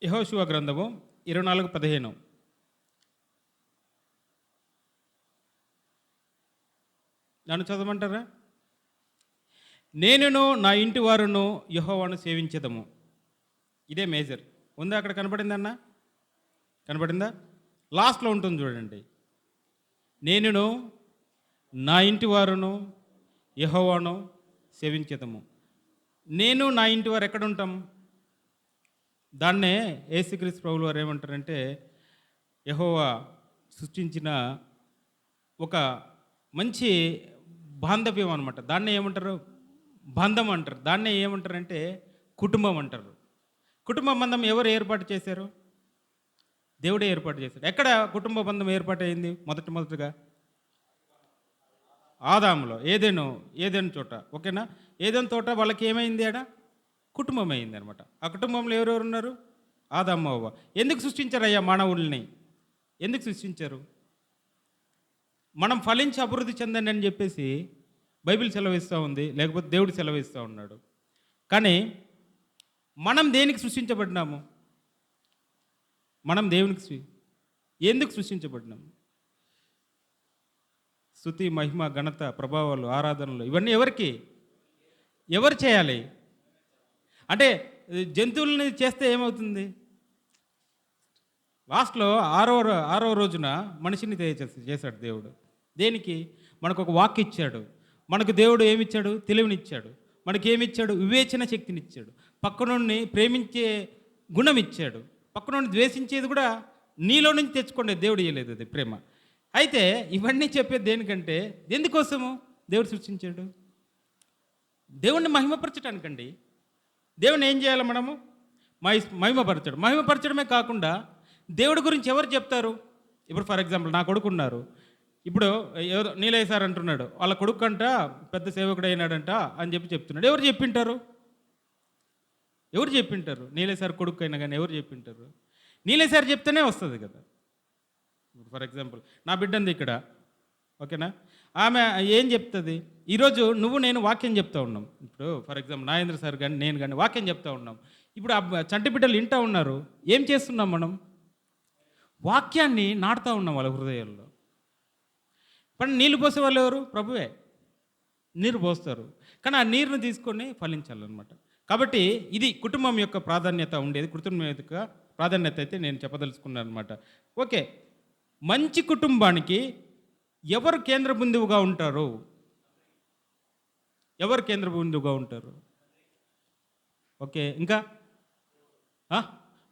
యెహోషువ గ్రంథము 24:15. నన్ను చదవమంటారా? నేనును నా ఇంటి వారును యెహోవాను సేవించెదము. ఇదే మేజర్. ఉందా? అక్కడ కనపడిందన్నా? కనపడిందా? లాస్ట్లో ఉంటుంది చూడండి. నేనును నా ఇంటి వారును యెహోవాను సేవించెదము. నేను నా ఇంటి వారు ఎక్కడ ఉంటాం? దాన్నే యేసుక్రీస్తు ప్రభువుల వారు ఏమంటారంటే, యెహోవా సృష్టించిన ఒక మంచి బాంధవ్యం అనమాట. దాన్నే ఏమంటారు? బంధం అంటారు. దాన్నే ఏమంటారంటే కుటుంబం అంటారు. కుటుంబ బంధం ఎవరు ఏర్పాటు చేశారు? దేవుడే ఏర్పాటు చేశాడు. ఎక్కడ కుటుంబ బంధం ఏర్పాటైంది? మొదటగా ఆదాములో, ఏదెను చోట. ఓకేనా? ఏదెను తోట వాళ్ళకి ఏమైంది? ఆడ కుటుంబం అయింది అనమాట. ఆ కుటుంబంలో ఎవరెవరు ఉన్నారు? ఆదాము, అవ్వ. ఎందుకు సృష్టించారయ్యా మానవుల్ని? ఎందుకు సృష్టించారు? మనం ఫలించి అభివృద్ధి చెందండి అని చెప్పేసి బైబిల్ సెలవిస్తూ ఉంది, లేకపోతే దేవుడు సెలవిస్తూ ఉన్నాడు. కానీ మనం దేనికి సృష్టించబడినాము? మనం దేవునికి ఎందుకు సృష్టించబడినాము? స్తుతి, మహిమ, ఘనత, ప్రభావాలు, ఆరాధనలు ఇవన్నీ ఎవరికి? ఎవరు చేయాలి? అంటే జంతువుల్ని చేస్తే ఏమవుతుంది? లాస్ట్లో ఆరో రోజున మనిషిని చేశాడు దేవుడు. దేనికి? మనకు ఒక వాక్ ఇచ్చాడు. మనకు దేవుడు ఏమిచ్చాడు? తెలివినిచ్చాడు. మనకేమిచ్చాడు? వివేచన శక్తినిచ్చాడు. పక్కనోడిని ప్రేమించే గుణం ఇచ్చాడు. పక్కనోడిని ద్వేషించేది కూడా నీలో నుంచి తెచ్చుకోండి. దేవుడు ఇవ్వలేదు అది ప్రేమ. అయితే ఇవన్నీ చెప్పేది దేనికంటే, ఎందుకోసము దేవుడు సృష్టించాడు? దేవుణ్ణి మహిమపరచడానికండి. దేవుని ఏం చేయాలి మనము? మహిమపరచడం. మహిమపరచడమే కాకుండా దేవుడి గురించి ఎవరు చెప్తారు? ఇప్పుడు ఫర్ ఎగ్జాంపుల్ నా కొడుకు ఉన్నారు. ఇప్పుడు ఎవరు నీలయ్య సార్ అంటున్నాడు, వాళ్ళ కొడుకు అంట పెద్ద సేవకుడు అయినాడంట అని చెప్తున్నాడు. ఎవరు చెప్పింటారు? నీలయ్య సార్ కొడుకు అయినా కానీ ఎవరు చెప్పింటారు? నీలయ్య సార్ చెప్తేనే వస్తుంది కదా. ఫర్ ఎగ్జాంపుల్ నా బిడ్డంది ఇక్కడ, ఓకేనా? ఆమె ఏం చెప్తుంది? ఈరోజు నేను వాక్యం చెప్తా ఉన్నాం. ఇప్పుడు ఫర్ ఎగ్జాంపుల్ నాగేంద్ర సార్ కానీ నేను కానీ వాక్యం చెప్తా ఉన్నాం. ఇప్పుడు చంటి బిడ్డలు వింటూ ఉన్నారు. ఏం చేస్తున్నాం మనం? వాక్యాన్ని నాటుతూ ఉన్నాం వాళ్ళ హృదయాల్లో. కానీ నీళ్ళు పోసే వాళ్ళు ఎవరు? ప్రభువే. నీరు పోస్తారు. కానీ ఆ నీరును తీసుకొని ఫలించాలన్నమాట. కాబట్టి ఇది కుటుంబం యొక్క ప్రాధాన్యత ఉండేది. కుటుంబం యొక్క ప్రాధాన్యత అయితే నేను చెప్పదలుచుకున్నాను అనమాట. ఓకే, మంచి కుటుంబానికి ఎవరు కేంద్ర బిందువుగా ఉంటారు? ఎవరు కేంద్ర బిందువుగా ఉంటారు? ఓకే, ఇంకా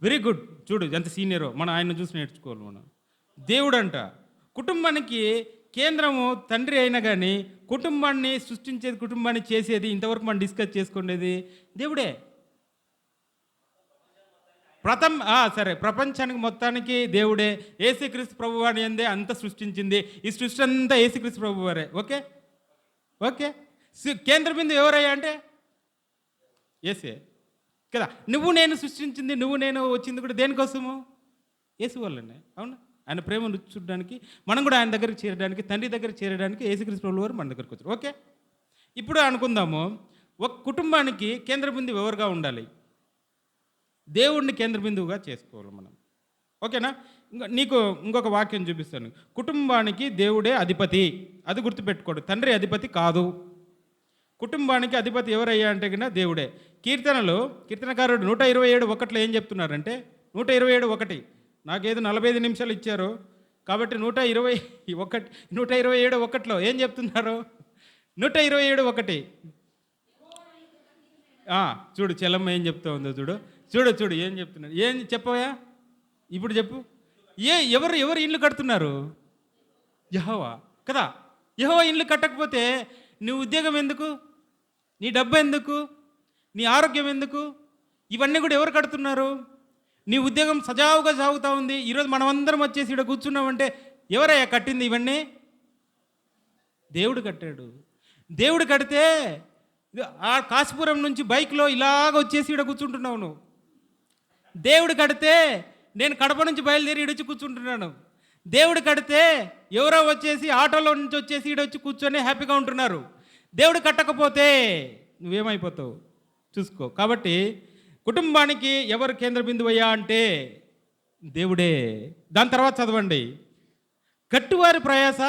వెరీ గుడ్. చూడు ఎంత సీనియరో, మనం ఆయన చూసి నేర్చుకోవాలి మనం. దేవుడు అంట కుటుంబానికి కేంద్రము తండ్రి అయినా కానీ కుటుంబాన్ని సృష్టించేది, కుటుంబాన్ని చేసేది, ఇంతవరకు మనం డిస్కస్ చేసుకునేది దేవుడే. సరే, ప్రపంచానికి మొత్తానికి దేవుడే. యేసుక్రీస్తు ప్రభువాని అందే అంత సృష్టించింది. ఈ సృష్టి అంతా యేసుక్రీస్తు ప్రభువారే. Okay okay. కేంద్ర బిందువు ఎవరయ్యా అంటే యేసే కదా. నేను సృష్టించింది, నేను వచ్చింది కూడా దేనికోసము? యేసు వల్లనే. అవునా? ఆయన ప్రేమను చూడడానికి, మనం కూడా ఆయన దగ్గరికి చేరడానికి, తండ్రి దగ్గరికి చేరడానికి యేసుక్రీస్తు ప్రభువు వారు మన దగ్గరికి వచ్చారు. ఓకే, ఇప్పుడు అనుకుందాము, ఒక కుటుంబానికి కేంద్ర బిందువు ఎవరుగా ఉండాలి? దేవుడిని కేంద్ర బిందువుగా చేసుకోవాలి మనం. ఓకేనా? నీకు ఇంకొక వాక్యం చూపిస్తాను. కుటుంబానికి దేవుడే అధిపతి, అది గుర్తుపెట్టుకోడు. తండ్రి అధిపతి కాదు. కుటుంబానికి అధిపతి ఎవరయ్యా అంటే కన్నా దేవుడే. కీర్తనకారుడు 127:1 ఏం చెప్తున్నారంటే, 127:1, నాకేదో 45 నిమిషాలు ఇచ్చారు కాబట్టి 127:1 ఏం చెప్తున్నారు? 127:1 చూడు చెల్లమ్మ ఏం చెప్తా ఉందో చూడు ఏం చెప్తున్నాడు. ఏం చెప్పవా? ఇప్పుడు చెప్పు. ఎవరు ఇల్లు కడుతున్నారు? యెహోవా కదా. యెహోవా ఇల్లు కట్టకపోతే నీ ఉద్యోగం ఎందుకు? నీ డబ్బు ఎందుకు? నీ ఆరోగ్యం ఎందుకు? ఇవన్నీ కూడా ఎవరు కడుతున్నారు? నీ ఉద్యోగం సజావుగా సాగుతూ ఉంది. ఈరోజు మనమందరం వచ్చేసి ఇక్కడ కూర్చున్నామంటే ఎవరయ్యా కట్టింది ఇవన్నీ? దేవుడు కట్టాడు. దేవుడు కడితే ఆ కాశీపురం నుంచి బైక్లో ఇలాగ వచ్చేసి ఇక్కడ కూర్చుంటున్నావు నువ్వు. దేవుడు కడితే నేను కడప నుంచి బయలుదేరి ఈడొచ్చి కూర్చుంటున్నాను. దేవుడు కడితే ఎవరో వచ్చేసి ఆటోలో నుంచి వచ్చేసి ఈడొచ్చి కూర్చొని హ్యాపీగా ఉంటున్నారు. దేవుడు కట్టకపోతే నువ్వేమైపోతావు చూసుకో. కాబట్టి కుటుంబానికి ఎవరు కేంద్ర బిందువయ్యా అంటే దేవుడే. దాని తర్వాత చదవండి, గట్టివారి ప్రయాస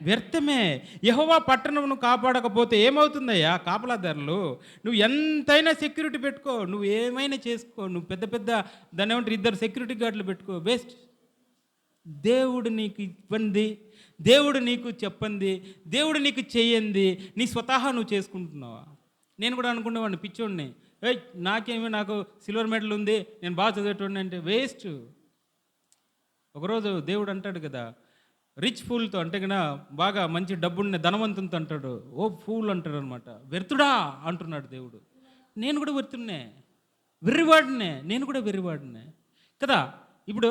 వ్యర్థమే, యెహోవా పట్టణమును కాపాడకపోతే ఏమవుతుందయ్యా? కాపలాదారులు, నువ్వు ఎంతైనా సెక్యూరిటీ పెట్టుకో, నువ్వు ఏమైనా చేసుకో, నువ్వు పెద్ద పెద్ద దాన్ని ఏమంటారు, 2 సెక్యూరిటీ గార్డులు పెట్టుకో, వేస్ట్. దేవుడు నీకు ఇవ్వండి, దేవుడు నీకు చెప్పండి, దేవుడు నీకు చెయ్యండి, నీ స్వతహా నువ్వు చేసుకుంటున్నావా? నేను కూడా అనుకునేవాడిని, పిచ్చోడిని, నాకు సిల్వర్ మెడల్ ఉంది, నేను బాగా చదివేటోడిని అంటే వేస్ట్. ఒకరోజు దేవుడు అంటాడు కదా, రిచ్ ఫూల్తో అంటే కన్నా బాగా మంచి డబ్బున్న ధనవంతునితో అంటాడు, ఓ ఫూల్ అంటాడు అనమాట, వ్యర్థుడా అంటున్నాడు దేవుడు. నేను కూడా వ్యర్థున్నే, వెర్రివాడినే, నేను కూడా వెర్రివాడినే కదా. ఇప్పుడు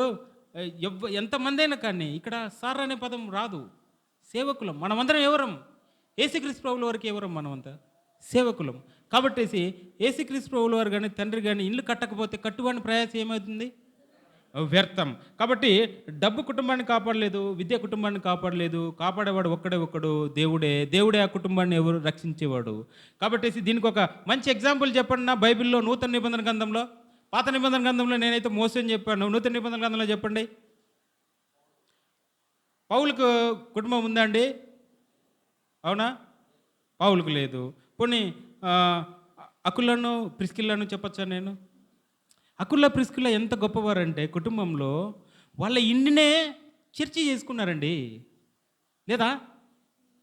ఎంతమంది అయినా కానీ ఇక్కడ సార్ అనే పదం రాదు. సేవకులం మనమందరం. ఎవరం? యేసుక్రీస్తు ప్రభువుల వరకు ఎవరం? మనమంతా సేవకులం. కాబట్టి యేసుక్రీస్తు ప్రభువుల వారు కానీ తండ్రి కానీ ఇల్లు కట్టకపోతే కట్టువాని ప్రయాసం ఏమవుతుంది? వ్యర్థం. కాబట్టి డబ్బు కుటుంబాన్ని కాపాడలేదు, విద్య కుటుంబాన్ని కాపాడలేదు, కాపాడేవాడు ఒక్కడు దేవుడే. దేవుడే ఆ కుటుంబాన్ని ఎవరు రక్షించేవాడు. కాబట్టి దీనికి ఒక మంచి ఎగ్జాంపుల్ చెప్పండి నా బైబిల్లో, నూతన నిబంధన గ్రంథంలో. పాత నిబంధన గ్రంథంలో నేనైతే మోసం చెప్పాను, నూతన నిబంధన గ్రంథంలో చెప్పండి. పౌలుకు కుటుంబం ఉందా అండి? అవునా? పౌలుకు లేదు. పోనీ అకులను ప్రిస్కిల్లను చెప్పచ్చా నేను? అకుల ప్రిస్కిల్ల ఎంత గొప్పవారంటే కుటుంబంలో వాళ్ళ ఇంటినే చర్చి చేసుకున్నారండి. లేదా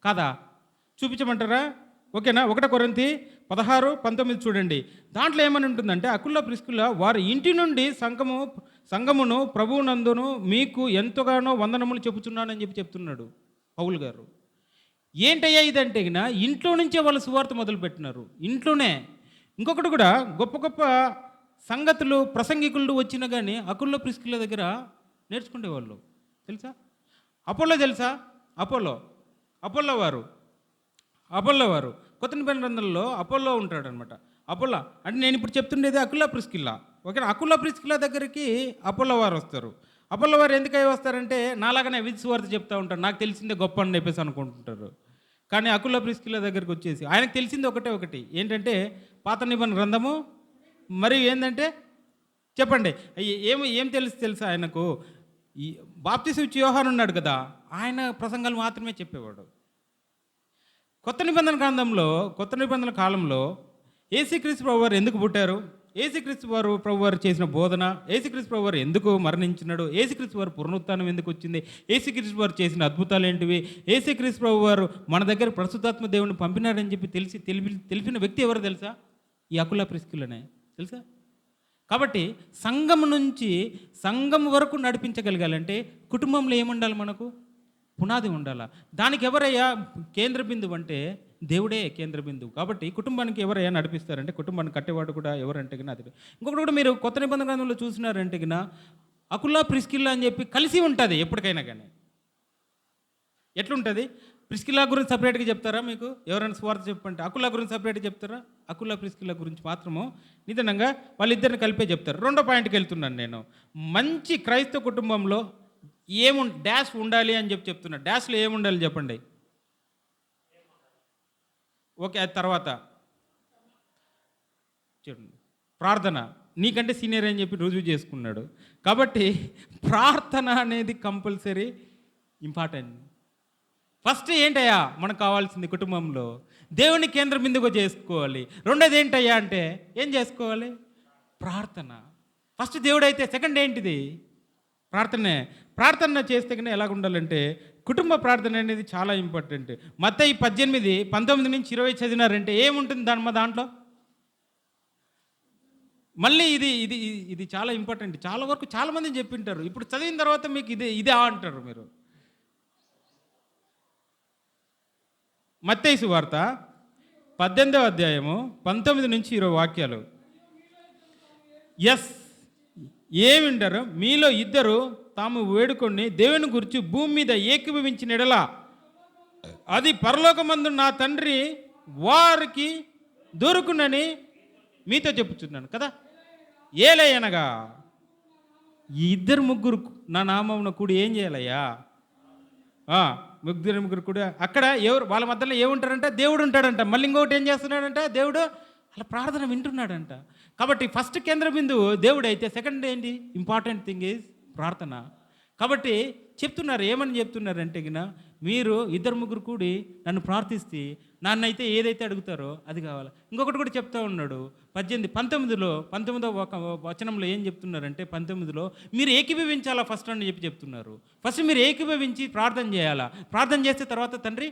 కాదా? చూపించమంటారా? ఓకేనా? 1 కొరింథీ 16:19 చూడండి. దాంట్లో ఏమని ఉంటుందంటే, అకుల ప్రిస్కిల్ల వారి ఇంటి నుండి సంఘమును ప్రభువునందును మీకు ఎంతగానో వందనములు చెప్పుచున్నానని చెప్తున్నాడు పౌలు గారు. ఏంటయ్యా ఇదంటే ఇంట్లో నుంచే వాళ్ళు సువార్త మొదలుపెట్టినారు, ఇంట్లోనే. ఇంకొకటి కూడా, గొప్ప గొప్ప సంగతులు ప్రసంగికులు వచ్చినా కానీ అకుల ప్రిస్కిల్ల దగ్గర నేర్చుకునేవాళ్ళు. తెలుసా? అపోలో తెలుసా? అపోలో వారు కొత్త నిబంధన గ్రంథంలో అపోలో ఉంటాడు అనమాట. అపోలో అంటే నేను ఇప్పుడు చెప్తుండేది అకుల ప్రిస్కిల్ల. ఓకేనా? అకుల ప్రిస్కిల్ల దగ్గరికి అపోలో వారు వస్తారు. అపోలో వారు ఎందుకై వస్తారంటే, నాలాగానే సువార్త చెప్తూ ఉంటారు, నాకు తెలిసిందే గొప్ప అని చెప్పేసి అనుకుంటుంటారు. కానీ అకుల ప్రిస్కిల్ల దగ్గరికి వచ్చేసి ఆయనకు తెలిసింది ఒకటి ఏంటంటే పాత నిబంధన గ్రంథము. మరి ఏంటంటే చెప్పండి, ఏం తెలుసా ఆయనకు? ఈ బాప్తిసం ఇచ్చే యోహాను ఉన్నాడు కదా, ఆయన ప్రసంగాలు మాత్రమే చెప్పేవాడు. కొత్త నిబంధన గ్రంథంలో, కొత్త నిబంధన కాలంలో యేసుక్రీస్తు ప్రభువారు ఎందుకు పుట్టారు, యేసుక్రీస్తు ప్రభువారు చేసిన బోధన, యేసుక్రీస్తు ప్రభువారు ఎందుకు మరణించినాడు, యేసుక్రీస్తు వారు పునరుత్థానం ఎందుకు వచ్చింది, యేసుక్రీస్తు వారు చేసిన అద్భుతాలు ఏంటివి, యేసుక్రీస్తు ప్రభువారు మన దగ్గర పరిశుద్ధాత్మ దేవుని పంపినాడని చెప్పి తెలిపిన వ్యక్తి ఎవరు తెలుసా? ఈ అకుల ప్రిస్కిల్లనే. తెలుసా? కాబట్టి సంఘం వరకు నడిపించగలగాలంటే కుటుంబంలో ఏముండాలి? మనకు పునాది ఉండాలా. దానికి ఎవరయ్యా కేంద్ర బిందువు అంటే దేవుడే కేంద్ర బిందువు. కాబట్టి కుటుంబానికి ఎవరయ్యా నడిపిస్తారంటే, కుటుంబాన్ని కట్టేవాడు కూడా ఎవరంటే అది. ఇంకొకటి కూడా మీరు కొత్త నిబంధన గ్రంథంలో చూసినారంటే అకుల ప్రిస్కిల్ల అని చెప్పి కలిసి ఉంటుంది ఎప్పటికైనా కానీ. ఎట్లుంటుంది? ప్రిస్కిల్లా గురించి సపరేట్గా చెప్తారా మీకు? ఎవరైనా స్వార్థ చెప్పంటే అకుల గురించి సపరేట్గా చెప్తారా? అకుల ప్రిస్కిల్ల గురించి మాత్రము నిదానంగా వాళ్ళిద్దరిని కలిపే చెప్తారు. 2వ పాయింట్కి వెళ్తున్నాను నేను. మంచి క్రైస్తవ కుటుంబంలో డాష్ ఉండాలి అని చెప్తున్నా. డాష్లో ఏముండాలి చెప్పండి? ఓకే, అది తర్వాత చూడండి. ప్రార్థన. నీకంటే సీనియర్ అని చెప్పి రుజువు చేసుకున్నాడు కాబట్టి ప్రార్థన అనేది కంపల్సరీ ఇంపార్టెంట్. ఫస్ట్ ఏంటయ్యా మనకు కావాల్సింది కుటుంబంలో? దేవుని కేంద్రం బిందుగా చేసుకోవాలి. రెండోది ఏంటయ్యా అంటే ఏం చేసుకోవాలి? ప్రార్థన. ఫస్ట్ దేవుడు అయితే సెకండ్ ఏంటిది? ప్రార్థనే. ప్రార్థన చేస్తే కానీ ఎలాగ ఉండాలంటే కుటుంబ ప్రార్థన అనేది చాలా ఇంపార్టెంట్. మత్తయి 18:19-20 చదివినారంటే ఏముంటుంది దాంట్లో? మళ్ళీ ఇది చాలా ఇంపార్టెంట్. చాలా వరకు చాలామంది చెప్పింటారు. ఇప్పుడు చదివిన తర్వాత మీకు ఇదే అంటారు మీరు. మత్తయి సువార్త 18వ అధ్యాయము 19-20 వాక్యాలు. ఏమింటారు? మీలో ఇద్దరు తాము వేడుకొని దేవుని గురించి భూమి మీద ఏకీభవించిన ఎడల అది పరలోకమందు నా తండ్రి వారికి దొరుకునని మీతో చెప్పుచున్నాను కదా. ఏలయనగా ఈ 2-3 నా నామమున కూడి ఏం చేయాలయ్యా? 3-4 కూడా అక్కడ ఎవరు వాళ్ళ మధ్యలో ఏముంటారంట? దేవుడు ఉంటాడంట. మళ్ళీ ఇంకొకటి ఏం చేస్తున్నాడంట? దేవుడు అలా ప్రార్థన వింటున్నాడంట. కాబట్టి ఫస్ట్ కేంద్ర బిందువు దేవుడు అయితే సెకండ్ ఏంటి? ఇంపార్టెంట్ థింగ్ ఈజ్ ప్రార్థన. కాబట్టి చెప్తున్నారు, ఏమని చెప్తున్నారంటే గిన, మీరు ఇద్దరు ముగ్గురు కూడి నన్ను ప్రార్థిస్తే నన్నైతే ఏదైతే అడుగుతారో అది కావాలి. ఇంకొకటి కూడా చెప్తా ఉన్నాడు 19వ వచనంలో ఏం చెప్తున్నారంటే 19లో మీరు ఏకీభవించాలా ఫస్ట్ అని చెప్తున్నారు. ఫస్ట్ మీరు ఏకీభవించి ప్రార్థన చేయాలా. ప్రార్థన చేస్తే తర్వాత తండ్రి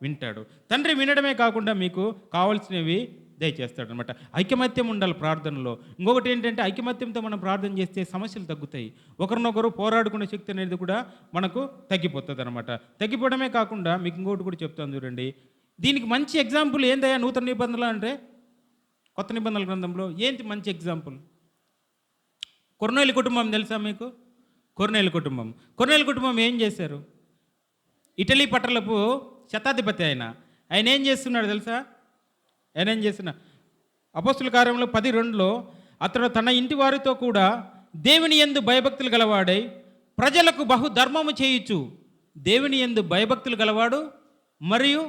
వింటాడు. తండ్రి వినడమే కాకుండా మీకు కావాల్సినవి దయచేస్తాడు అనమాట. ఐకమత్యం ఉండాలి ప్రార్థనలో. ఇంకొకటి ఏంటంటే ఐకమత్యంతో మనం ప్రార్థన చేస్తే సమస్యలు తగ్గుతాయి. ఒకరినొకరు పోరాడుకునే శక్తి అనేది కూడా మనకు తగ్గిపోతుంది అనమాట. తగ్గిపోవడమే కాకుండా మీకు ఇంకొకటి కూడా చెప్తాను చూడండి. దీనికి మంచి ఎగ్జాంపుల్ ఏందయ్యా నూతన నిబంధనలు అంటే, కొత్త నిబంధనల గ్రంథంలో ఏంటి మంచి ఎగ్జాంపుల్? కొర్నేలి కుటుంబం తెలుసా మీకు? కొర్నేలి కుటుంబం ఏం చేశారు? ఇటలీ పట్టణపు శతాధిపతి ఆయన ఏం చేస్తున్నాడు తెలుసా? ఆయన ఏం చేసిన అపోస్తుల కార్యంలో 10:2లో అతడు తన ఇంటి వారితో కూడా దేవుని యందు భయభక్తులు గలవాడై ప్రజలకు బహుధర్మము చేయుచు. దేవుని యందు భయభక్తులు గలవాడు మరియు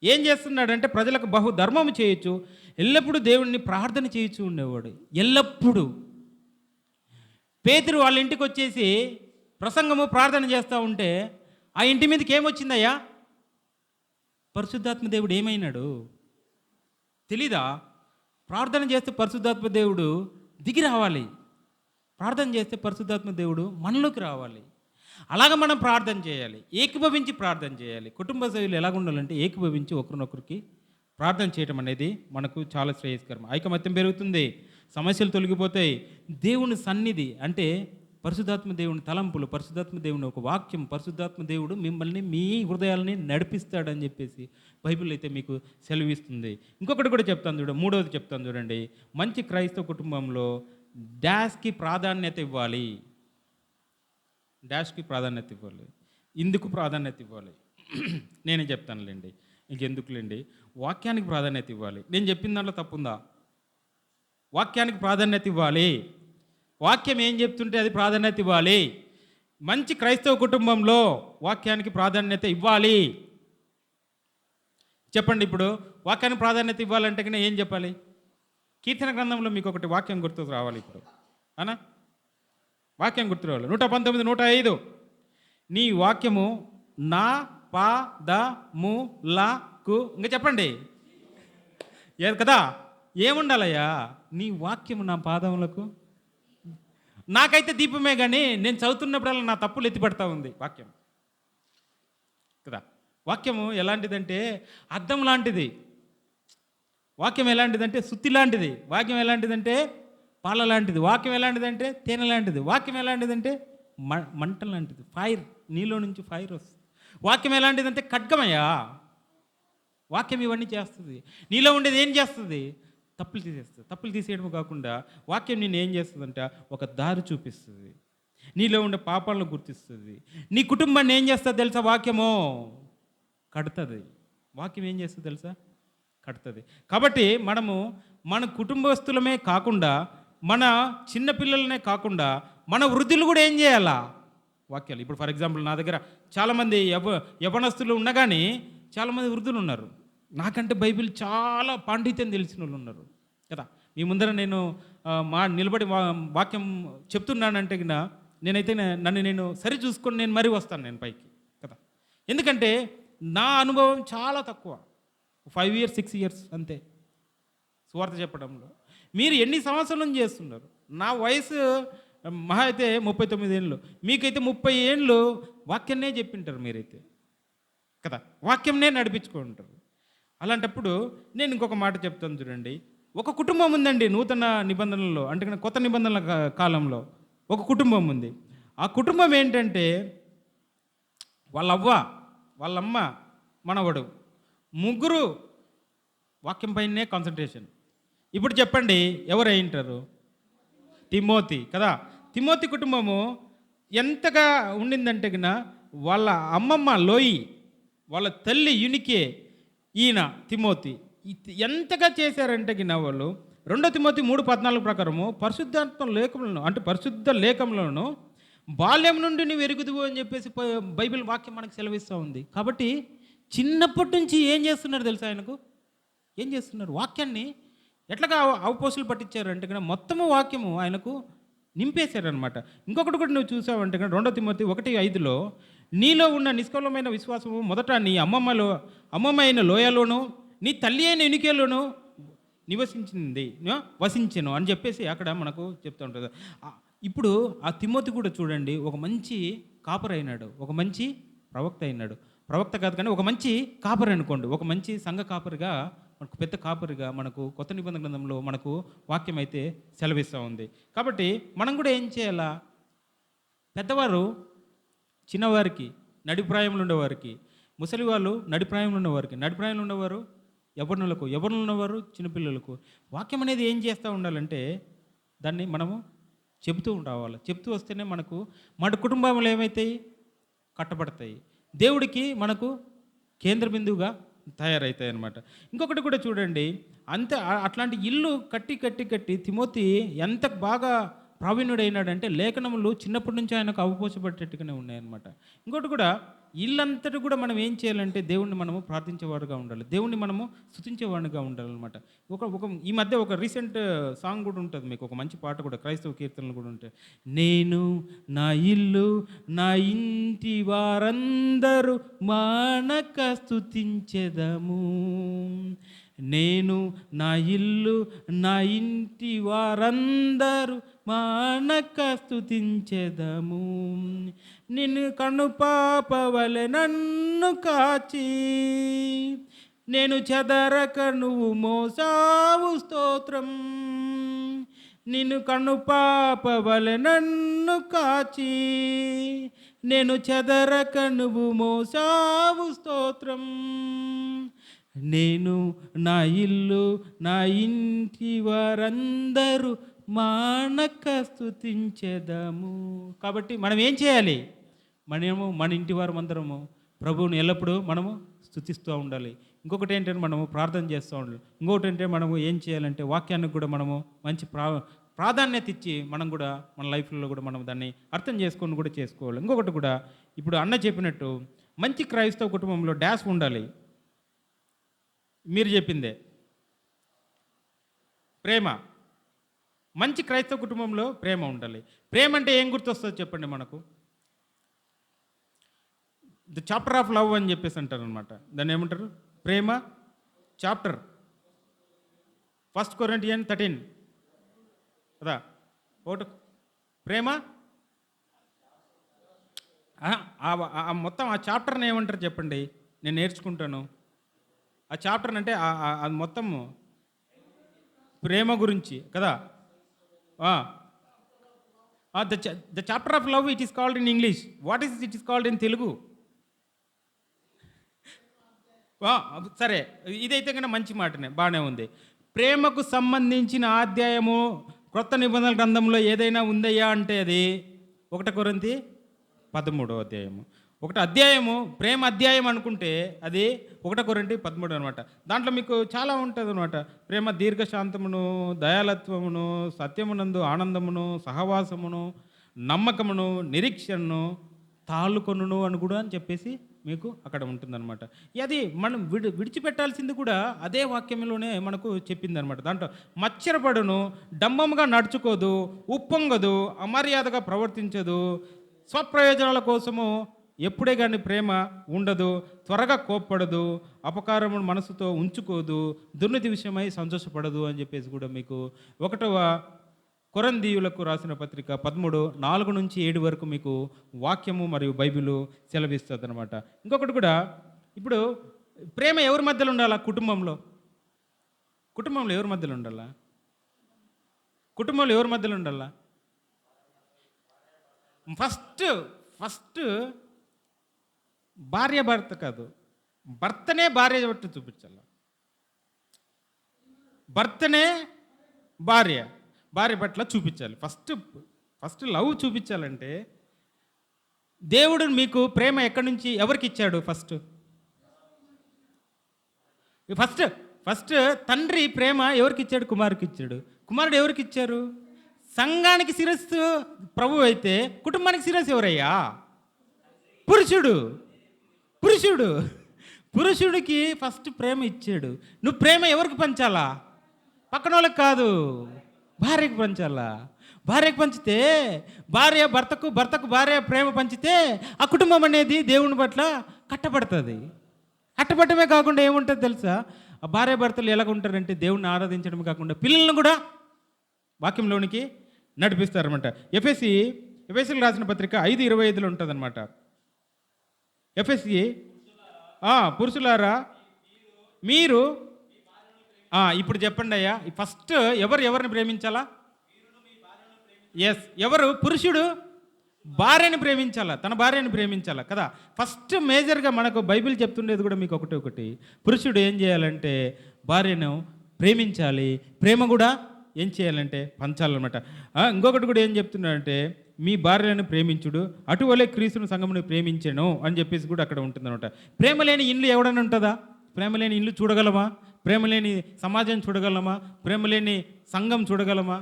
ఏం చేస్తున్నాడంటే ప్రజలకు బహుధర్మము చేయొచ్చు. ఎల్లప్పుడూ దేవుడిని ప్రార్థన చేయొచ్చు ఉండేవాడు. ఎల్లప్పుడూ పేతురు వాళ్ళ ఇంటికి వచ్చేసి ప్రసంగము ప్రార్థన చేస్తూ ఉంటే ఆ ఇంటి మీదకి ఏమొచ్చిందయ్యా? పరిశుద్ధాత్మ దేవుడు ఏమైనాడు తెలీదా? ప్రార్థన చేస్తే పరిశుద్ధాత్మ దేవుడు దిగి రావాలి. ప్రార్థన చేస్తే పరిశుద్ధాత్మ దేవుడు మనలోకి రావాలి. అలాగ మనం ప్రార్థన చేయాలి, ఏకీభవించి ప్రార్థన చేయాలి. కుటుంబ సభ్యులు ఎలాగ ఉండాలంటే ఏకీభవించి ఒకరినొకరికి ప్రార్థన చేయడం అనేది మనకు చాలా శ్రేయస్కరం. ఐకమత్యం పెరుగుతుంది, సమస్యలు తొలగిపోతాయి. దేవుని సన్నిధి అంటే పరిశుద్ధాత్మ దేవుని తలంపులు, పరిశుద్ధాత్మ దేవుని ఒక వాక్యం, పరిశుద్ధాత్మ దేవుడు మిమ్మల్ని మీ హృదయాలని నడిపిస్తాడని చెప్పేసి బైబిల్ అయితే మీకు సెలవిస్తుంది. ఇంకొకటి కూడా చెప్తాను చూడండి, మూడవది చెప్తాను చూడండి. మంచి క్రైస్తవ కుటుంబంలో డాష్కి ప్రాధాన్యత ఇవ్వాలి. డాష్కి ప్రాధాన్యత ఇవ్వాలి. ఇందుకు ప్రాధాన్యత ఇవ్వాలి. నేనే చెప్తానులేండి, ఇంకెందుకులేండి. వాక్యానికి ప్రాధాన్యత ఇవ్వాలి. నేను చెప్పిన దాంట్లో తప్పుందా? వాక్యానికి ప్రాధాన్యత ఇవ్వాలి. వాక్యం ఏం చెప్తుంటే అది ప్రాధాన్యత ఇవ్వాలి. మంచి క్రైస్తవ కుటుంబంలో వాక్యానికి ప్రాధాన్యత ఇవ్వాలి. చెప్పండి, ఇప్పుడు వాక్యానికి ప్రాధాన్యత ఇవ్వాలంటే కన్నా ఏం చెప్పాలి? కీర్తన గ్రంథంలో మీకు ఒకటి వాక్యం గుర్తు రావాలి. ఇప్పుడు అనా వాక్యం గుర్తు రావాలి. 119, 105. నీ వాక్యము నా పాదములకు, ఇంకా చెప్పండి ఏది కదా, ఏముండాలయ్యా? నీ వాక్యము నా పాదములకు. నాకైతే దీపమే, కానీ నేను చదువుతున్నప్పుడల్లా నా తప్పులు ఎత్తిపడతా ఉంది వాక్యం కదా. వాక్యము ఎలాంటిదంటే అద్దం లాంటిది. వాక్యం ఎలాంటిదంటే సుత్తి లాంటిది. వాక్యం ఎలాంటిదంటే పాల లాంటిది. వాక్యం ఎలాంటిదంటే తేనె లాంటిది. వాక్యం ఎలాంటిదంటే మంట లాంటిది. ఫైర్, నీలో నుంచి ఫైర్ వస్తుంది. వాక్యం ఎలాంటిదంటే ఖడ్గమయ్యా. వాక్యం ఇవన్నీ చేస్తుంది. నీలో ఉండేది ఏం చేస్తుంది? తప్పులు తీసేస్తుంది. తప్పులు తీసేయడం కాకుండా వాక్యం నేను ఏం చేస్తుందంటే ఒక దారి చూపిస్తుంది. నీలో ఉండే పాపాలను గుర్తిస్తుంది. నీ కుటుంబాన్ని ఏం చేస్తుంది తెలుసా? వాక్యము కడుతుంది. వాక్యం ఏం చేస్తుంది తెలుసా? కడుతుంది. కాబట్టి మనము మన కుటుంబస్తులమే కాకుండా, మన చిన్నపిల్లలనే కాకుండా, మన వృద్ధులు కూడా ఏం చేయాలా? వాక్యాలు. ఇప్పుడు ఫర్ ఎగ్జాంపుల్ నా దగ్గర చాలామంది యవనస్తులు ఉన్నా కానీ చాలామంది వృద్ధులు ఉన్నారు. నాకంటే బైబిల్ చాలా పాండిత్యం తెలిసిన వాళ్ళు ఉన్నారు కదా. మీ ముందర నేను నిలబడి వాక్యం చెప్తున్నానంటే నేనైతే నన్ను నేను సరి చూసుకొని నేను మరీ వస్తాను నేను పైకి కదా. ఎందుకంటే నా అనుభవం చాలా తక్కువ, 5 years 6 years అంతే సువార్త చెప్పడంలో. మీరు ఎన్ని సంవత్సరాల నుంచి చేస్తున్నారు? నా వయసు మహా అయితే 39 ఏళ్ళు, మీకైతే 30 ఏళ్ళు వాక్యాన్నే చెప్పింటారు మీరైతే కదా. వాక్యంనే నడిపించుకుంటారు. అలాంటప్పుడు నేను ఇంకొక మాట చెప్తాను చూడండి. ఒక కుటుంబం ఉందండి నూతన నిబంధనల్లో, అంటే కొత్త నిబంధనల కాలంలో ఒక కుటుంబం ఉంది. ఆ కుటుంబం ఏంటంటే వాళ్ళవ్వ, వాళ్ళమ్మ, మనవడు, ముగ్గురు వాక్యం పైనే కాన్సన్ట్రేషన్. ఇప్పుడు చెప్పండి ఎవరు అయింటారు? తిమోతి కదా. తిమోతి కుటుంబము ఎంతగా ఉండిందంటే వాళ్ళ అమ్మమ్మ లోయి, వాళ్ళ తల్లి యునికే, ఈయన తిమోతి ఎంతగా చేశారంటే వాళ్ళు 2 తిమోతి 3:14 ప్రకారము పరిశుద్ధాత్మ లేఖములను, అంటే పరిశుద్ధ లేఖములను బాల్యం నుండి నువ్వు ఎరుగుదువు అని చెప్పేసి బైబిల్ వాక్యం మనకు సెలవిస్తూ ఉంది. కాబట్టి చిన్నప్పటి నుంచి ఏం చేస్తున్నారు తెలుసా? ఆయనకు ఏం చేస్తున్నారు? వాక్యాన్ని ఎట్లాగా అవపోసులు పట్టించారంటే కనుక మొత్తము వాక్యము ఆయనకు నింపేశారనమాట. ఇంకొకటి కూడా నువ్వు చూసావంటే కనుక 2 తిమోతి 1:5లో నీలో ఉన్న నిష్కలమైన విశ్వాసము మొదట నీ అమ్మమ్మ అయిన లోయలోను నీ తల్లి అయిన ఎనికేలోను వసించెను అని చెప్పేసి అక్కడ మనకు చెప్తూ ఉంటుంది. ఇప్పుడు ఆ తిమోతి కూడా చూడండి, ఒక మంచి కాపరి అయినాడు, ఒక మంచి ప్రవక్త అయినాడు. ప్రవక్త కాదు కానీ ఒక మంచి కాపరి అనుకోండి, ఒక మంచి సంఘ కాపరిగా, మనకు పెద్ద కాపరిగా మనకు కొత్త నిబంధన గ్రంథంలో మనకు వాక్యం అయితే సెలవిస్తూ ఉంది. కాబట్టి మనం కూడా ఏం చేయాలా? పెద్దవారు చిన్నవారికి, నడిప్రాయంలో ఉండేవారికి, ముసలి వాళ్ళు నడిప్రాయంలో ఉన్నవారికి, నడిప్రాయంలో ఉన్నవారు యవ్వనులకు, యవ్వనులు ఉన్నవారు చిన్నపిల్లలకు వాక్యం అనేది ఏం చేస్తూ ఉండాలంటే దాన్ని మనము చెబుతూ రావాలి. చెప్తూ వస్తేనే మనకు మన కుటుంబంలో ఏమవుతాయి? కట్టబడతాయి, దేవుడికి మనకు కేంద్ర బిందువుగా తయారవుతాయి అన్నమాట. ఇంకొకటి కూడా చూడండి, అట్లాంటి ఇల్లు కట్టి తిమోతి ఎంత బాగా ప్రావీణ్యుడైనాడంటే లేఖనములు చిన్నప్పటి నుంచి ఆయనకు అవపోసపడేట్టుగానే ఉన్నాయన్నమాట. ఇంకోటి కూడా ఇల్లంతటి కూడా మనం ఏం చేయాలంటే దేవుణ్ణి మనము ప్రార్థించేవాడుగా ఉండాలి, దేవుణ్ణి మనము స్తుతించేవాడిగా ఉండాలన్నమాట. ఈ మధ్య ఒక రీసెంట్ సాంగ్ కూడా ఉంటుంది, మీకు ఒక మంచి పాట కూడా, క్రైస్తవ కీర్తనలు కూడా ఉంటాయి. నేను నా ఇల్లు నా ఇంటి వారందరూ మానక స్తుతించెదము, నేను నా ఇల్లు నా ఇంటి వారందరూ మానక స్తుతించెదము, నిన్ను కనుపాపవలె నన్ను కాచి నేను చెదరక నువ్వు మోసావు స్తోత్రం, నిన్ను కనుపాపవలె నన్ను కాచి నేను చెదరక నువ్వు మోసావు స్తోత్రం, నేను నా ఇల్లు నా ఇంటి వారందరూ మానక స్తుతించెదము. కాబట్టి మనం ఏం చేయాలి? మన ఇంటి వారు అందరము ప్రభువుని ఎల్లప్పుడూ మనము స్తుతిస్తూ ఉండాలి. ఇంకొకటి ఏంటంటే మనము ప్రార్థన చేస్తూ ఉండాలి. ఇంకొకటి అంటే మనము ఏం చేయాలంటే వాక్యానికి కూడా మనము మంచి ప్రాధాన్యత ఇచ్చి మనం కూడా మన లైఫ్లో కూడా మనం దాన్ని అర్థం చేసుకొని కూడా చేసుకోవాలి. ఇంకొకటి కూడా ఇప్పుడు అన్న చెప్పినట్టు మంచి క్రైస్తవ కుటుంబంలో డాష్ ఉండాలి. మీరు చెప్పిందే ప్రేమ. మంచి క్రైస్తవ కుటుంబంలో ప్రేమ ఉండాలి. ప్రేమ అంటే ఏం గుర్తొస్తుందో చెప్పండి మనకు? ద చాప్టర్ ఆఫ్ లవ్ అని చెప్పేసి అంటారు అనమాట. దాన్ని ఏమంటారు? ప్రేమ చాప్టర్. 1 Corinthians 13 కదా. ఒకటి ప్రేమ మొత్తం ఆ చాప్టర్ని ఏమంటారు చెప్పండి, నేను నేర్చుకుంటాను. ఆ చాప్టర్ అంటే అది మొత్తం ప్రేమ గురించి కదా. The chapter of love it is called in English. What is it is called in Telugu? సరే, ఇదైతే కన్నా మంచి మాటనే, బాగానే ఉంది. ప్రేమకు సంబంధించిన అధ్యాయము క్రొత్త నిబంధన గ్రంథంలో ఏదైనా ఉందయ్యా అంటే అది 1 కొరింథీ 13వ అధ్యాయము. ఒకటి అధ్యాయము ప్రేమ అధ్యాయం అనుకుంటే అది 1 కొరింథీ 13 అనమాట. దాంట్లో మీకు చాలా ఉంటుంది అనమాట. ప్రేమ దీర్ఘశాంతమును, దయాలత్వమును, సత్యమునందు ఆనందమును, సహవాసమును, నమ్మకమును, నిరీక్షణను, తాళుకొనును అని కూడా అని చెప్పేసి మీకు అక్కడ ఉంటుందన్నమాట. అది మనం విడిచిపెట్టాల్సింది కూడా అదే వాక్యంలోనే మనకు చెప్పిందనమాట. దాంట్లో మచ్చరపడును, డంబముగా నడుచుకోదు, ఉప్పొంగదు, అమర్యాదగా ప్రవర్తించదు, స్వప్రయోజనాల కోసము ఎప్పుడే కానీ ప్రేమ ఉండదు, త్వరగా కోప్పడదు, అపకారము మనసుతో ఉంచుకోదు, దుర్నీతి విషయమై సంతోషపడదు అని చెప్పేసి కూడా మీకు 1వ కొరింథీయులకు రాసిన పత్రిక 13:4-7 వరకు మీకు వాక్యము మరియు బైబిలు సెలవిస్తుంది అనమాట. ఇంకొకటి కూడా, ఇప్పుడు ప్రేమ ఎవరి మధ్యలో ఉండాలా? కుటుంబంలో ఎవరి మధ్యలో ఉండాలా? కుటుంబంలో ఎవరి మధ్యలో ఉండాలా? ఫస్ట్ భార్య భర్త కాదు, భర్తనే భార్య పట్టు చూపించాల, భర్తనే భార్య పట్ల చూపించాలి. ఫస్ట్ లవ్ చూపించాలంటే దేవుడు మీకు ప్రేమ ఎక్కడి నుంచి ఎవరికి ఇచ్చాడు? ఫస్ట్ తండ్రి ప్రేమ ఎవరికి ఇచ్చాడు? కుమారుకి ఇచ్చాడు. కుమారుడు ఎవరికి ఇచ్చారు? సంఘానికి శిరస్సు ప్రభు అయితే కుటుంబానికి శిరస్సు ఎవరయ్యా? పురుషుడికి ఫస్ట్ ప్రేమ ఇచ్చాడు. నువ్వు ప్రేమ ఎవరికి పంచాలా? పక్కన వాళ్ళకి కాదు, భార్యకు పంచాలా. భార్యకు పంచితే భార్య భర్తకు, భర్తకు భార్య ప్రేమ పంచితే ఆ కుటుంబం అనేది దేవుని పట్ల కట్టబడుతుంది. కట్టబడటమే కాకుండా ఏముంటుంది తెలుసా, ఆ భార్య భర్తలు ఎలాగ ఉంటారంటే దేవుణ్ణి ఆరాధించడమే కాకుండా పిల్లలను కూడా వాక్యంలోనికి నడిపిస్తారనమాట. ఎఫెసీలకు రాసిన పత్రిక 5:25 ఉంటుంది అనమాట. ఎఫెసీ పురుషులారా మీరు ఇప్పుడు చెప్పండి అయ్యా, ఫస్ట్ ఎవరిని ప్రేమించాలా? ఎవరు? పురుషుడు భార్యని ప్రేమించాలా, తన భార్యని ప్రేమించాలా కదా. ఫస్ట్ మేజర్గా మనకు బైబిల్ చెప్తుండేది కూడా మీకు ఒకటి, పురుషుడు ఏం చేయాలంటే భార్యను ప్రేమించాలి, ప్రేమ కూడా ఏం చేయాలంటే పంచాలన్నమాట. ఇంకొకటి కూడా ఏం చెప్తున్నాడంటే మీ భార్యలను ప్రేమించుడు అటువలే క్రీస్తును సంఘమును ప్రేమించెను అని చెప్పేసి కూడా అక్కడ ఉంటుందన్నమాట. ప్రేమ లేని ఇల్లు ఎవడైనా ఉంటుందా? ప్రేమ లేని ఇల్లు చూడగలమా? ప్రేమ లేని సమాజం చూడగలమా? ప్రేమ లేని సంఘం చూడగలమా?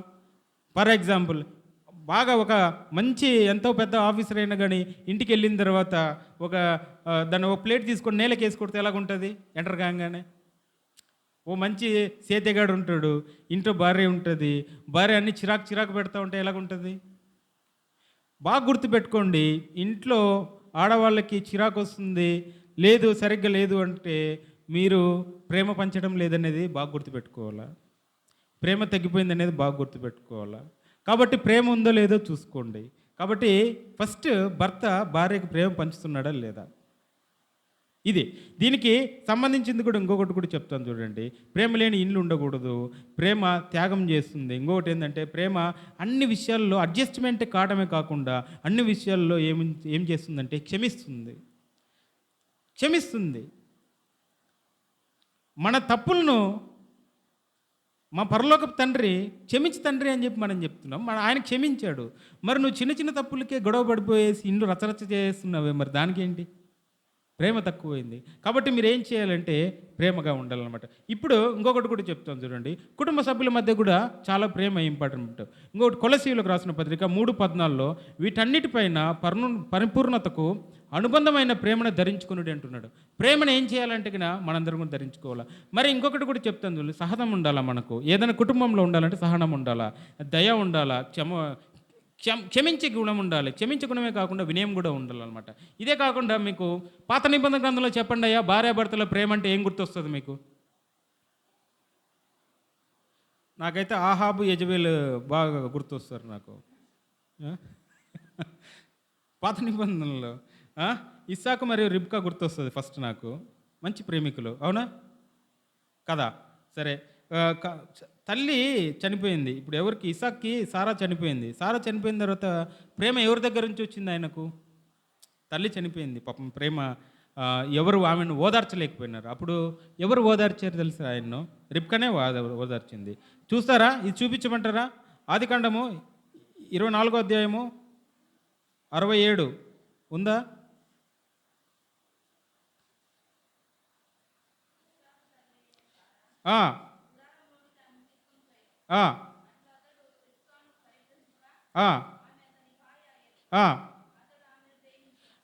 ఫర్ ఎగ్జాంపుల్, బాగా ఒక మంచి ఎంతో పెద్ద ఆఫీసర్ అయినా కానీ ఇంటికి వెళ్ళిన తర్వాత దాన్ని ఒక ప్లేట్ తీసుకొని నేలకి వేసి కొడితే ఎలాగుంటుంది? ఎంటర్ కాగానే ఓ మంచి సేతగాడు ఉంటాడు, ఇంట్లో భార్య ఉంటుంది, భార్య అన్ని చిరాకు పెడతా ఉంటే ఎలాగుంటుంది? బాగా గుర్తుపెట్టుకోండి, ఇంట్లో ఆడవాళ్ళకి చిరాకు వస్తుంది, లేదు సరిగ్గా లేదు అంటే మీరు ప్రేమ పంచడం లేదనేది బాగా గుర్తుపెట్టుకోవాలా, ప్రేమ తగ్గిపోయింది అనేది బాగా గుర్తుపెట్టుకోవాలా. కాబట్టి ప్రేమ ఉందో లేదో చూసుకోండి. కాబట్టి ఫస్ట్ భర్త భార్యకు ప్రేమ పంచుతున్నాడా లేదా, దీనికి సంబంధించింది కూడా ఇంకొకటి కూడా చెప్తాను చూడండి. ప్రేమ లేని ఇండ్లు ఉండకూడదు, ప్రేమ త్యాగం చేస్తుంది. ఇంకొకటి ఏంటంటే ప్రేమ అన్ని విషయాల్లో అడ్జస్ట్మెంట్ కావడమే కాకుండా అన్ని విషయాల్లో ఏం చేస్తుందంటే క్షమిస్తుంది. మన తప్పులను మా పరలోకపు తండ్రి క్షమించి తండ్రి అని చెప్పి మనం చెప్తున్నాం, ఆయన క్షమించాడు. మరి నువ్వు చిన్న చిన్న తప్పులకే గొడవ పడిపోయేసి ఇండ్లు రచరచ చేస్తున్నావే, మరి దానికేంటి? ప్రేమ తక్కువైంది. కాబట్టి మీరు ఏం చేయాలంటే ప్రేమగా ఉండాలన్నమాట. ఇప్పుడు ఇంకొకటి కూడా చెప్తాను చూడండి, కుటుంబ సభ్యుల మధ్య కూడా చాలా ప్రేమ ఇంపార్టెంట్. ఇంకొకటి కొలసీయులకు రాసిన పత్రిక 3:14 వీటన్నిటిపైన పరిపూర్ణతకు అనుబంధమైన ప్రేమను ధరించుకునుడి అంటున్నాడు. ప్రేమను ఏం చేయాలంటే మనందరం కూడా ధరించుకోవాలా. మరి ఇంకొకటి కూడా చెప్తాను చూడండి, సహనం ఉండాలా. మనకు ఏదైనా కుటుంబంలో ఉండాలంటే సహనం ఉండాలా, దయ ఉండాలా, క్షమించే గుణం ఉండాలి. క్షమించే గుణమే కాకుండా వినయం కూడా ఉండాలన్నమాట. ఇదే కాకుండా మీకు పాత నిబంధన గ్రంథంలో చెప్పండి అయ్యా, భార్యాభర్తల ప్రేమ అంటే ఏం గుర్తొస్తుంది మీకు? నాకైతే ఆహాబు యెజబెలు బాగా గుర్తొస్తారు నాకు. పాత నిబంధనలో ఇస్సాకు మరియు రిబ్కా గుర్తొస్తుంది ఫస్ట్ నాకు. మంచి ప్రేమికులు, అవునా కదా? సరే, తల్లి చనిపోయింది. ఇప్పుడు ఎవరికి? ఇస్సాక్కి సారా చనిపోయింది. సారా చనిపోయిన తర్వాత ప్రేమ ఎవరి దగ్గర నుంచి వచ్చింది ఆయనకు? తల్లి చనిపోయింది పాపం, ప్రేమ ఎవరు ఆమెను ఓదార్చలేకపోయినారు. అప్పుడు ఎవరు ఓదార్చారు తెలుసా? ఆయన్ను రిబ్కానే ఓదార్చింది. చూస్తారా? ఇది చూపించమంటారా? ఆదికాండము 24వ అధ్యాయము 67 ఉందా?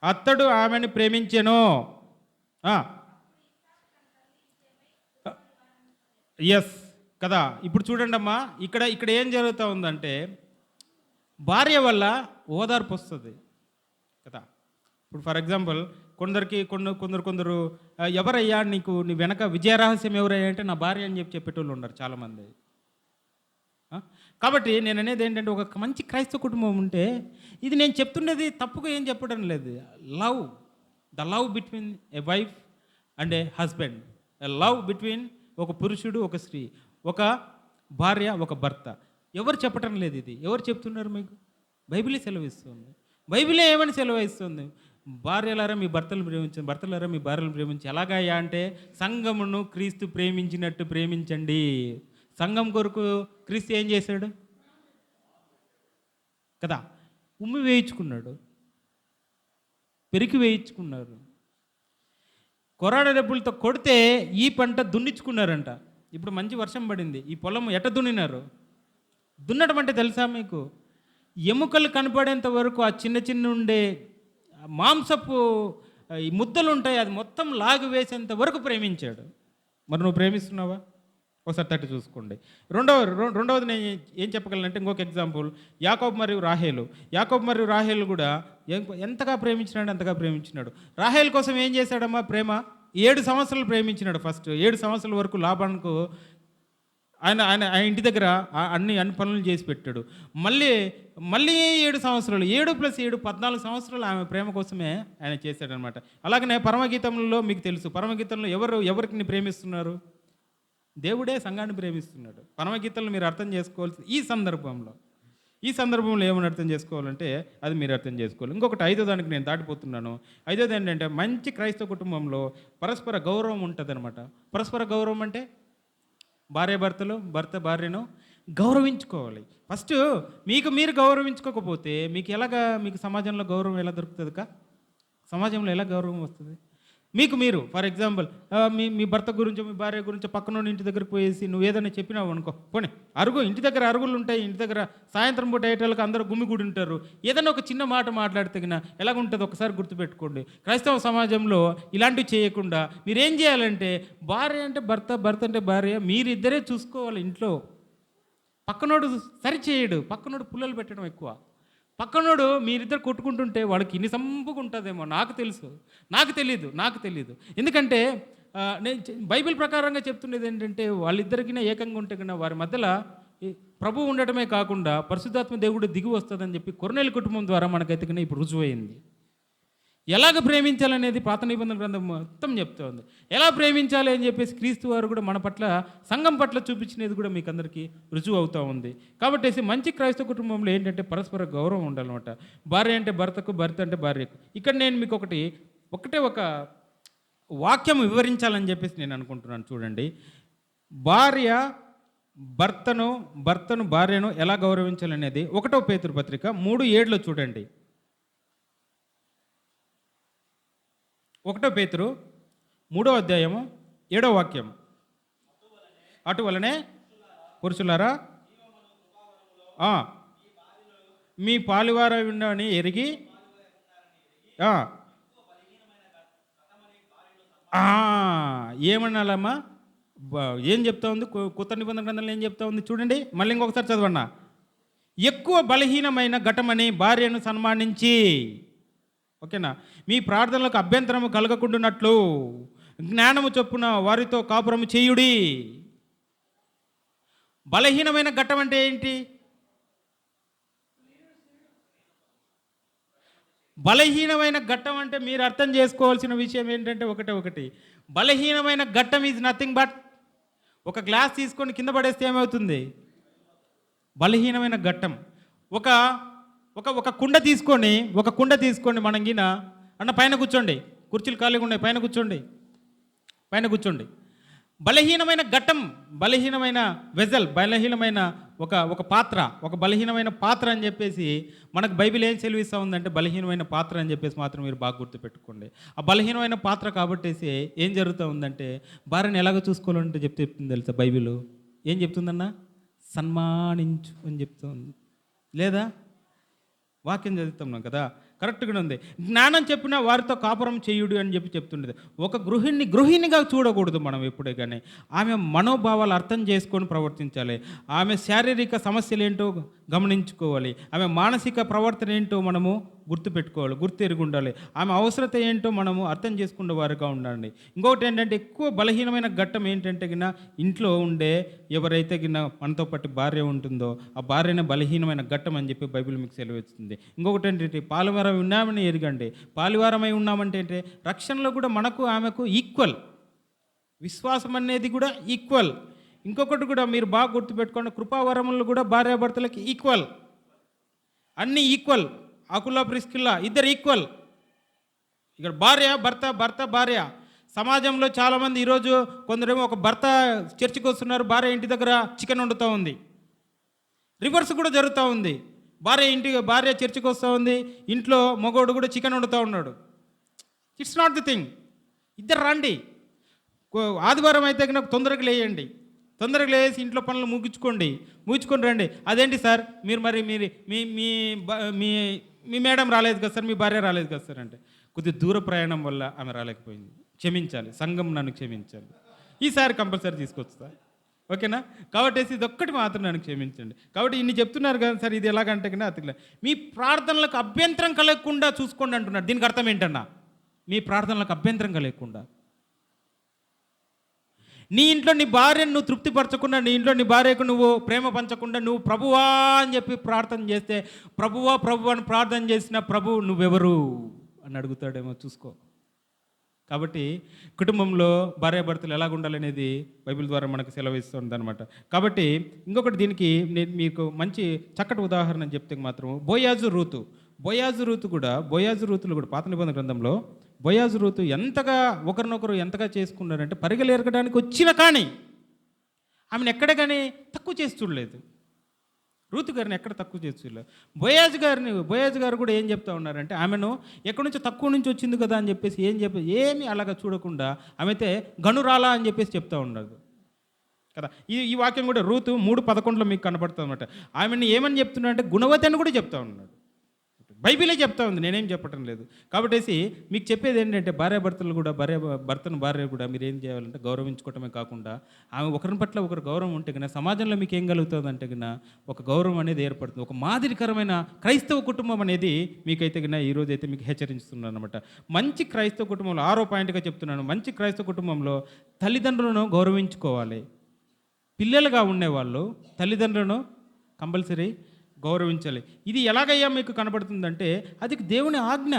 అతడు ఆమెను ప్రేమించెను. ఎస్ కదా. ఇప్పుడు చూడండి అమ్మా, ఇక్కడ ఏం జరుగుతూ ఉందంటే భార్య వల్ల ఓదార్పు వస్తుంది కదా. ఇప్పుడు ఫర్ ఎగ్జాంపుల్ కొందరు ఎవరయ్యా నీ వెనక విజయరహస్యం ఎవరయ్యా అంటే నా భార్య అని చెప్పేటోళ్ళు ఉన్నారు చాలామంది. కాబట్టి నేను అనేది ఏంటంటే ఒక మంచి క్రైస్తవ కుటుంబం ఉంటే, ఇది నేను చెప్తున్నది తప్పుగా ఏం చెప్పడం లేదు, the love between A wife and A husband, love between ఒక పురుషుడు ఒక స్త్రీ, ఒక భార్య ఒక భర్త. ఎవరు చెప్పటం లేదు, ఇది ఎవరు చెప్తున్నారు మీకు? బైబిలే సెలవిస్తుంది. బైబిలే ఏమని సెలవిస్తుంది? భార్యలారా మీ భర్తలు ప్రేమించండి, భర్తలారా మీ భార్యలను ప్రేమించి. ఎలాగయ్యా అంటే సంఘమును క్రీస్తు ప్రేమించినట్టు ప్రేమించండి. సంఘం కొరకు క్రీస్తు ఏం చేశాడు కదా? ఉమ్మి వేయించుకున్నాడు, పెరికి వేయించుకున్నారు, కొరాడ డబ్బులతో కొడితే ఈ పంట దున్నించుకున్నారంట. ఇప్పుడు మంచి వర్షం పడింది, ఈ పొలం ఎట్ట దున్నడం అంటే తెలుసా మీకు? ఎముకలు కనపడేంత వరకు ఆ చిన్న ఉండే మాంసపు ముద్దలు ఉంటాయి, అది మొత్తం లాగి వేసేంత వరకు ప్రేమించాడు. మరి నువ్వు ప్రేమిస్తున్నావా? ఒకసారి తట్టి చూసుకోండి. రెండవది నేను ఏం చెప్పగలనంటే ఇంకొక ఎగ్జాంపుల్, యాకోబు మరియు రాహేలు. యాకోబు మరియు రాహేలు కూడా ఎంతగా ప్రేమించినాడు, అంతగా ప్రేమించినాడు. రాహేల్ కోసం ఏం చేశాడమ్మా ప్రేమ? 7 సంవత్సరాలు ప్రేమించినాడు. ఫస్ట్ 7 సంవత్సరాల వరకు లాభానికి ఆయన ఆయన ఆయన ఇంటి దగ్గర అన్ని పనులు చేసి పెట్టాడు. మళ్ళీ మళ్ళీ 7 సంవత్సరాలు, 7 + 7 14 సంవత్సరాలు ఆమె ప్రేమ కోసమే ఆయన చేశాడనమాట. అలాగనే పరమగీతంలో మీకు తెలుసు, పరమగీతంలో ఎవరికి ప్రేమిస్తున్నారు? దేవుడే సంఘాన్ని ప్రేమిస్తున్నాడు. పరమగీతంలో మీరు అర్థం చేసుకోవాల్సి ఈ సందర్భంలో ఏమని అర్థం చేసుకోవాలంటే అది మీరు అర్థం చేసుకోవాలి. ఇంకొకటి 5వ దానికి నేను దాటిపోతున్నాను. 5వది ఏంటంటే మంచి క్రైస్తవ కుటుంబంలో పరస్పర గౌరవం ఉంటుంది అనమాట. పరస్పర గౌరవం అంటే భార్యాభర్తలు, భర్త భార్యను గౌరవించుకోవాలి. ఫస్ట్ మీకు మీరు గౌరవించుకోకపోతే మీకు సమాజంలో గౌరవం ఎలా దొరుకుతుంది? సమాజంలో ఎలా గౌరవం వస్తుంది? మీకు మీరు ఫర్ ఎగ్జాంపుల్ మీ భర్త గురించో మీ భార్య గురించో పక్కన ఇంటి దగ్గరకు పోయేసి నువ్వు ఏదైనా చెప్పినావు అనుకో, పోనీ ఇంటి దగ్గర అరుగులు ఉంటాయి, ఇంటి దగ్గర సాయంత్రం పూట అయ్యేటాలకు అందరూ గుమిగూడి ఉంటారు. ఏదైనా ఒక చిన్న మాట మాట్లాడితే ఎలాగుంటుంది ఒకసారి గుర్తుపెట్టుకోండి. క్రైస్తవ సమాజంలో ఇలాంటివి చేయకుండా మీరేం చేయాలంటే, భార్య అంటే భర్త, భర్త అంటే భార్య, మీరిద్దరే చూసుకోవాలి. ఇంట్లో పక్కనోడు సరిచేయడు, పక్కనోడు పుల్లలు పెట్టడం ఎక్కువ. పక్కనోడు మీరిద్దరు కొట్టుకుంటుంటే వాడికి ఇన్ని సంపుగా ఉంటుందేమో నాకు తెలీదు. ఎందుకంటే నేను బైబిల్ ప్రకారంగా చెప్తున్నది ఏంటంటే, వాళ్ళిద్దరికీ ఏకంగా ఉంటే కన్నా వారి మధ్యలో ప్రభువు ఉండటమే కాకుండా పరిశుద్ధాత్మ దేవుడు దిగి వస్తుందని చెప్పి కొర్నేలు కుటుంబం ద్వారా మనకైతే కన్నా ఇప్పుడు రుజువైంది. ఎలాగ ప్రేమించాలనేది పాత నిబంధన గ్రంథం మొత్తం చెప్తోంది. ఎలా ప్రేమించాలి అని చెప్పేసి క్రీస్తు వారు కూడా మన పట్ల, సంఘం పట్ల చూపించినది కూడా మీకు అందరికీ రుజువు అవుతూ ఉంది. కాబట్టి మంచి క్రైస్తవ కుటుంబంలో ఏంటంటే పరస్పర గౌరవం ఉండాలన్నమాట. భార్య అంటే భర్తకు, భర్త అంటే భార్యకు. ఇక్కడ నేను మీకు ఒక వాక్యం వివరించాలని చెప్పేసి నేను అనుకుంటున్నాను. చూడండి, భార్య భర్తను భార్యను ఎలా గౌరవించాలనేది 1 పేతురు పత్రిక 3:7 చూడండి. 1 పేతురు 3వ అధ్యాయము 7వ వాక్యం. అటువలనే పురుషులారా మీ పాలువార ఉండని ఎరిగి ఏమన్నాలమ్మా, ఏం చెప్తా ఉంది కొత్త నిబంధన గ్రంథంలో ఏం చెప్తా ఉంది చూడండి. మళ్ళీ ఇంకొకసారి చదవన్నా. ఎక్కువ బలహీనమైన ఘటమని భార్యను సన్మానించి, ఓకేనా, మీ ప్రార్థనలకు అభ్యంతరము కలగకుండానట్లు జ్ఞానము చొప్పున వారితో కాపురము చేయుడి. బలహీనమైన ఘట్టం అంటే ఏంటి? బలహీనమైన ఘట్టం అంటే మీరు అర్థం చేసుకోవాల్సిన విషయం ఏంటంటే ఒకటి బలహీనమైన ఘట్టం ఈజ్ నథింగ్ బట్, ఒక గ్లాస్ తీసుకొని కింద పడేస్తే ఏమవుతుంది? బలహీనమైన ఘట్టం. ఒక కుండ తీసుకొని మనం గిన అన్న పైన కూర్చోండి, కుర్చీలు ఖాళీగా ఉన్నాయి, పైన కూర్చోండి. బలహీనమైన ఘట్టం, బలహీనమైన వెజల్, బలహీనమైన ఒక పాత్ర, ఒక బలహీనమైన పాత్ర అని చెప్పేసి మనకు బైబిల్ ఏం సెలవిస్తూ ఉందంటే బలహీనమైన పాత్ర అని చెప్పేసి మాత్రం మీరు బాగా గుర్తుపెట్టుకోండి. ఆ బలహీనమైన పాత్ర కాబట్టేసి ఏం జరుగుతూ ఉందంటే భార్యను ఎలాగ చూసుకోవాలంటే చెప్తుంది తెలుసా బైబిల్? ఏం చెప్తుందన్నా? సన్మానించు అని చెప్తుంది. లేదా వాక్యం చదువుతున్నాం కదా, కరెక్ట్గా ఉంది. జ్ఞానం చెప్పినా వారితో కాపురం చేయుడు అని చెప్తుండేది. ఒక గృహిణిగా చూడకూడదు మనం ఎప్పుడే కానీ. ఆమె మనోభావాలు అర్థం చేసుకొని ప్రవర్తించాలి. ఆమె శారీరక సమస్యలు ఏంటో గమనించుకోవాలి. ఆమె మానసిక ప్రవర్తన ఏంటో మనము గుర్తుపెట్టుకోవాలి, ఎరిగి ఉండాలి. ఆమె అవసరత ఏంటో మనము అర్థం చేసుకునే వారుగా ఉండాలి. ఇంకొకటి ఏంటంటే ఎక్కువ బలహీనమైన ఘట్టం ఏంటంటే ఇంట్లో ఉండే ఎవరైతే మనతో పాటు భార్య ఉంటుందో ఆ భార్యనే బలహీనమైన ఘట్టం అని చెప్పి బైబిల్ మీకు సెలవిస్తుంది. ఇంకొకటి ఏంటంటే పాలువారం ఉన్నామని ఎరగండి. పాలువారమై ఉన్నామంటే ఏంటంటే రక్షణలో కూడా మనకు ఆమెకు ఈక్వల్, విశ్వాసం అనేది కూడా ఈక్వల్. ఇంకొకటి కూడా మీరు బాగా గుర్తుపెట్టుకోండి, కృపావరములు కూడా భార్యాభర్తలకి ఈక్వల్, అన్నీ ఈక్వల్. ఆకుల్లా ప్రిస్కిల్లా ఇద్దరు ఈక్వల్. ఇక్కడ భార్య భర్త భార్య. సమాజంలో చాలామంది ఈరోజు కొందరేమో ఒక భర్త చర్చికి వస్తున్నారు, భార్య ఇంటి దగ్గర చికెన్ వండుతూ ఉంది. రివర్స్ కూడా జరుగుతూ ఉంది. భార్య చర్చికి వస్తూ ఉంది, ఇంట్లో మగోడు కూడా చికెన్ వండుతూ ఉన్నాడు. It's not the thing. ఇద్దరు రండి, ఆదివారం అయితే తొందరగా లేయండి, తొందరగా లేసి ఇంట్లో పనులు ముగించుకొని రండి. అదేంటి సార్ మీరు మీ మేడం రాలేదు కదా సార్, మీ భార్య రాలేదు కదా సార్ అంటే, కొద్ది దూర ప్రయాణం వల్ల ఆమె రాలేకపోయింది, క్షమించాలి, సంఘం నన్ను క్షమించాలి, ఈసారి కంపల్సరీ తీసుకొస్తా. ఓకేనా? కాబట్టి ఇది ఒక్కటి మాత్రం నన్ను క్షమించండి. కాబట్టి ఇన్ని చెప్తున్నారు కదా సార్, ఇది ఎలాగంటే కన్నా అతికిలే మీ ప్రార్థనలకు అభ్యంతరం కలగకుండా చూసుకోండి అంటున్నాడు. దీనికి అర్థం ఏంటన్నా? మీ ప్రార్థనలకు అభ్యంతరం కలగకుండా. నీ ఇంట్లో నీ భార్యను నువ్వు తృప్తిపరచకుండా, నీ ఇంట్లో నీ భార్యకు నువ్వు ప్రేమ పంచకుండా, నువ్వు ప్రభువా అని చెప్పి ప్రార్థన చేస్తే, ప్రభువా ప్రభు అని ప్రార్థన చేసిన ప్రభు నువ్వెవరు అని అడుగుతాడేమో చూసుకో. కాబట్టి కుటుంబంలో భార్యాభర్తలు ఎలాగ ఉండాలనేది బైబిల్ ద్వారా మనకు సెలవిస్తుంది అనమాట. కాబట్టి ఇంకొకటి దీనికి నేను మీకు మంచి చక్కటి ఉదాహరణ చెప్తే మాత్రం బోయాజు రూతు కూడా పాత నిబంధన గ్రంథంలో బోయాజు రూతు ఎంతగా ఒకరినొకరు ఎంతగా చేసుకున్నారంటే పరిగెలు ఎరగడానికి వచ్చిన కానీ ఆమెను ఎక్కడ కానీ తక్కువ చేసి చూడలేదు. రూతు గారిని ఎక్కడ తక్కువ చేసి చూడలేదు. బోయాజు గారు కూడా ఏం చెప్తా ఉన్నారంటే ఆమెను ఎక్కడి నుంచో తక్కువ నుంచి వచ్చింది కదా అని చెప్పేసి ఏమి అలాగా చూడకుండా ఆమెతే గనురాలా అని చెప్పేసి చెప్తా ఉన్నారు కదా. ఈ వాక్యం కూడా రూతు 3:11 మీకు కనపడుతుంది అనమాట. ఆమెను ఏమని చెప్తున్నాడంటే గుణవతి అని కూడా చెప్తా ఉన్నాడు. బైబిలే చెప్తా ఉంది, నేనేం చెప్పటం లేదు. కాబట్టి మీకు చెప్పేది ఏంటంటే భార్య కూడా మీరు ఏం చేయాలంటే గౌరవించుకోవటమే కాకుండా ఆమె ఒకరి పట్ల ఒకరు గౌరవం ఉంటే కన్నా సమాజంలో మీకు ఏం కలుగుతుంది అంటే కన్నా ఒక గౌరవం అనేది ఏర్పడుతుంది. ఒక మాదిరికరమైన క్రైస్తవ కుటుంబం అనేది మీకైతే కన్నా ఈరోజు అయితే మీకు హెచ్చరిస్తున్నాను అనమాట. మంచి క్రైస్తవ కుటుంబంలో 6వ పాయింట్గా చెప్తున్నాను. మంచి క్రైస్తవ కుటుంబంలో తల్లిదండ్రులను గౌరవించుకోవాలి. పిల్లలుగా ఉండేవాళ్ళు తల్లిదండ్రులను కంపల్సరీ గౌరవించాలి. ఇది ఎలాగయ్యా మీకు కనబడుతుందంటే అది దేవుని ఆజ్ఞ.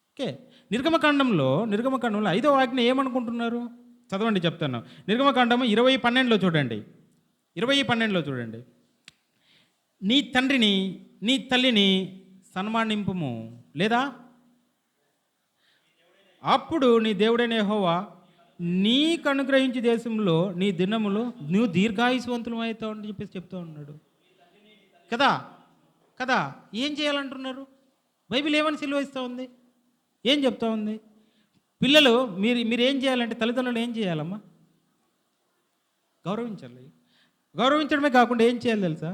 ఓకే, నిర్గమకాండంలో 5వ ఆజ్ఞ ఏమనుకుంటున్నారు? చదవండి, చెప్తాను. నిర్గమకాండం 20:12 చూడండి. 20:12 చూడండి. నీ తండ్రిని నీ తల్లిని సన్మానింపుము, లేదా అప్పుడు నీ దేవుడైన యెహోవా నీకు అనుగ్రహించే దేశంలో నీ దినములు నువ్వు దీర్ఘాయుష్వంతులం అవుతావు అని చెప్పేసి చెప్తూ ఉన్నాడు కదా. ఏం చేయాలంటున్నారు? బైబిల్ ఏమని సిలువయిస్తూ ఉంది? ఏం చెప్తా ఉంది? పిల్లలు మీరు ఏం చేయాలంటే తల్లిదండ్రులు ఏం చేయాలమ్మా? గౌరవించడమే కాకుండా ఏం చేయాలి తెలుసా?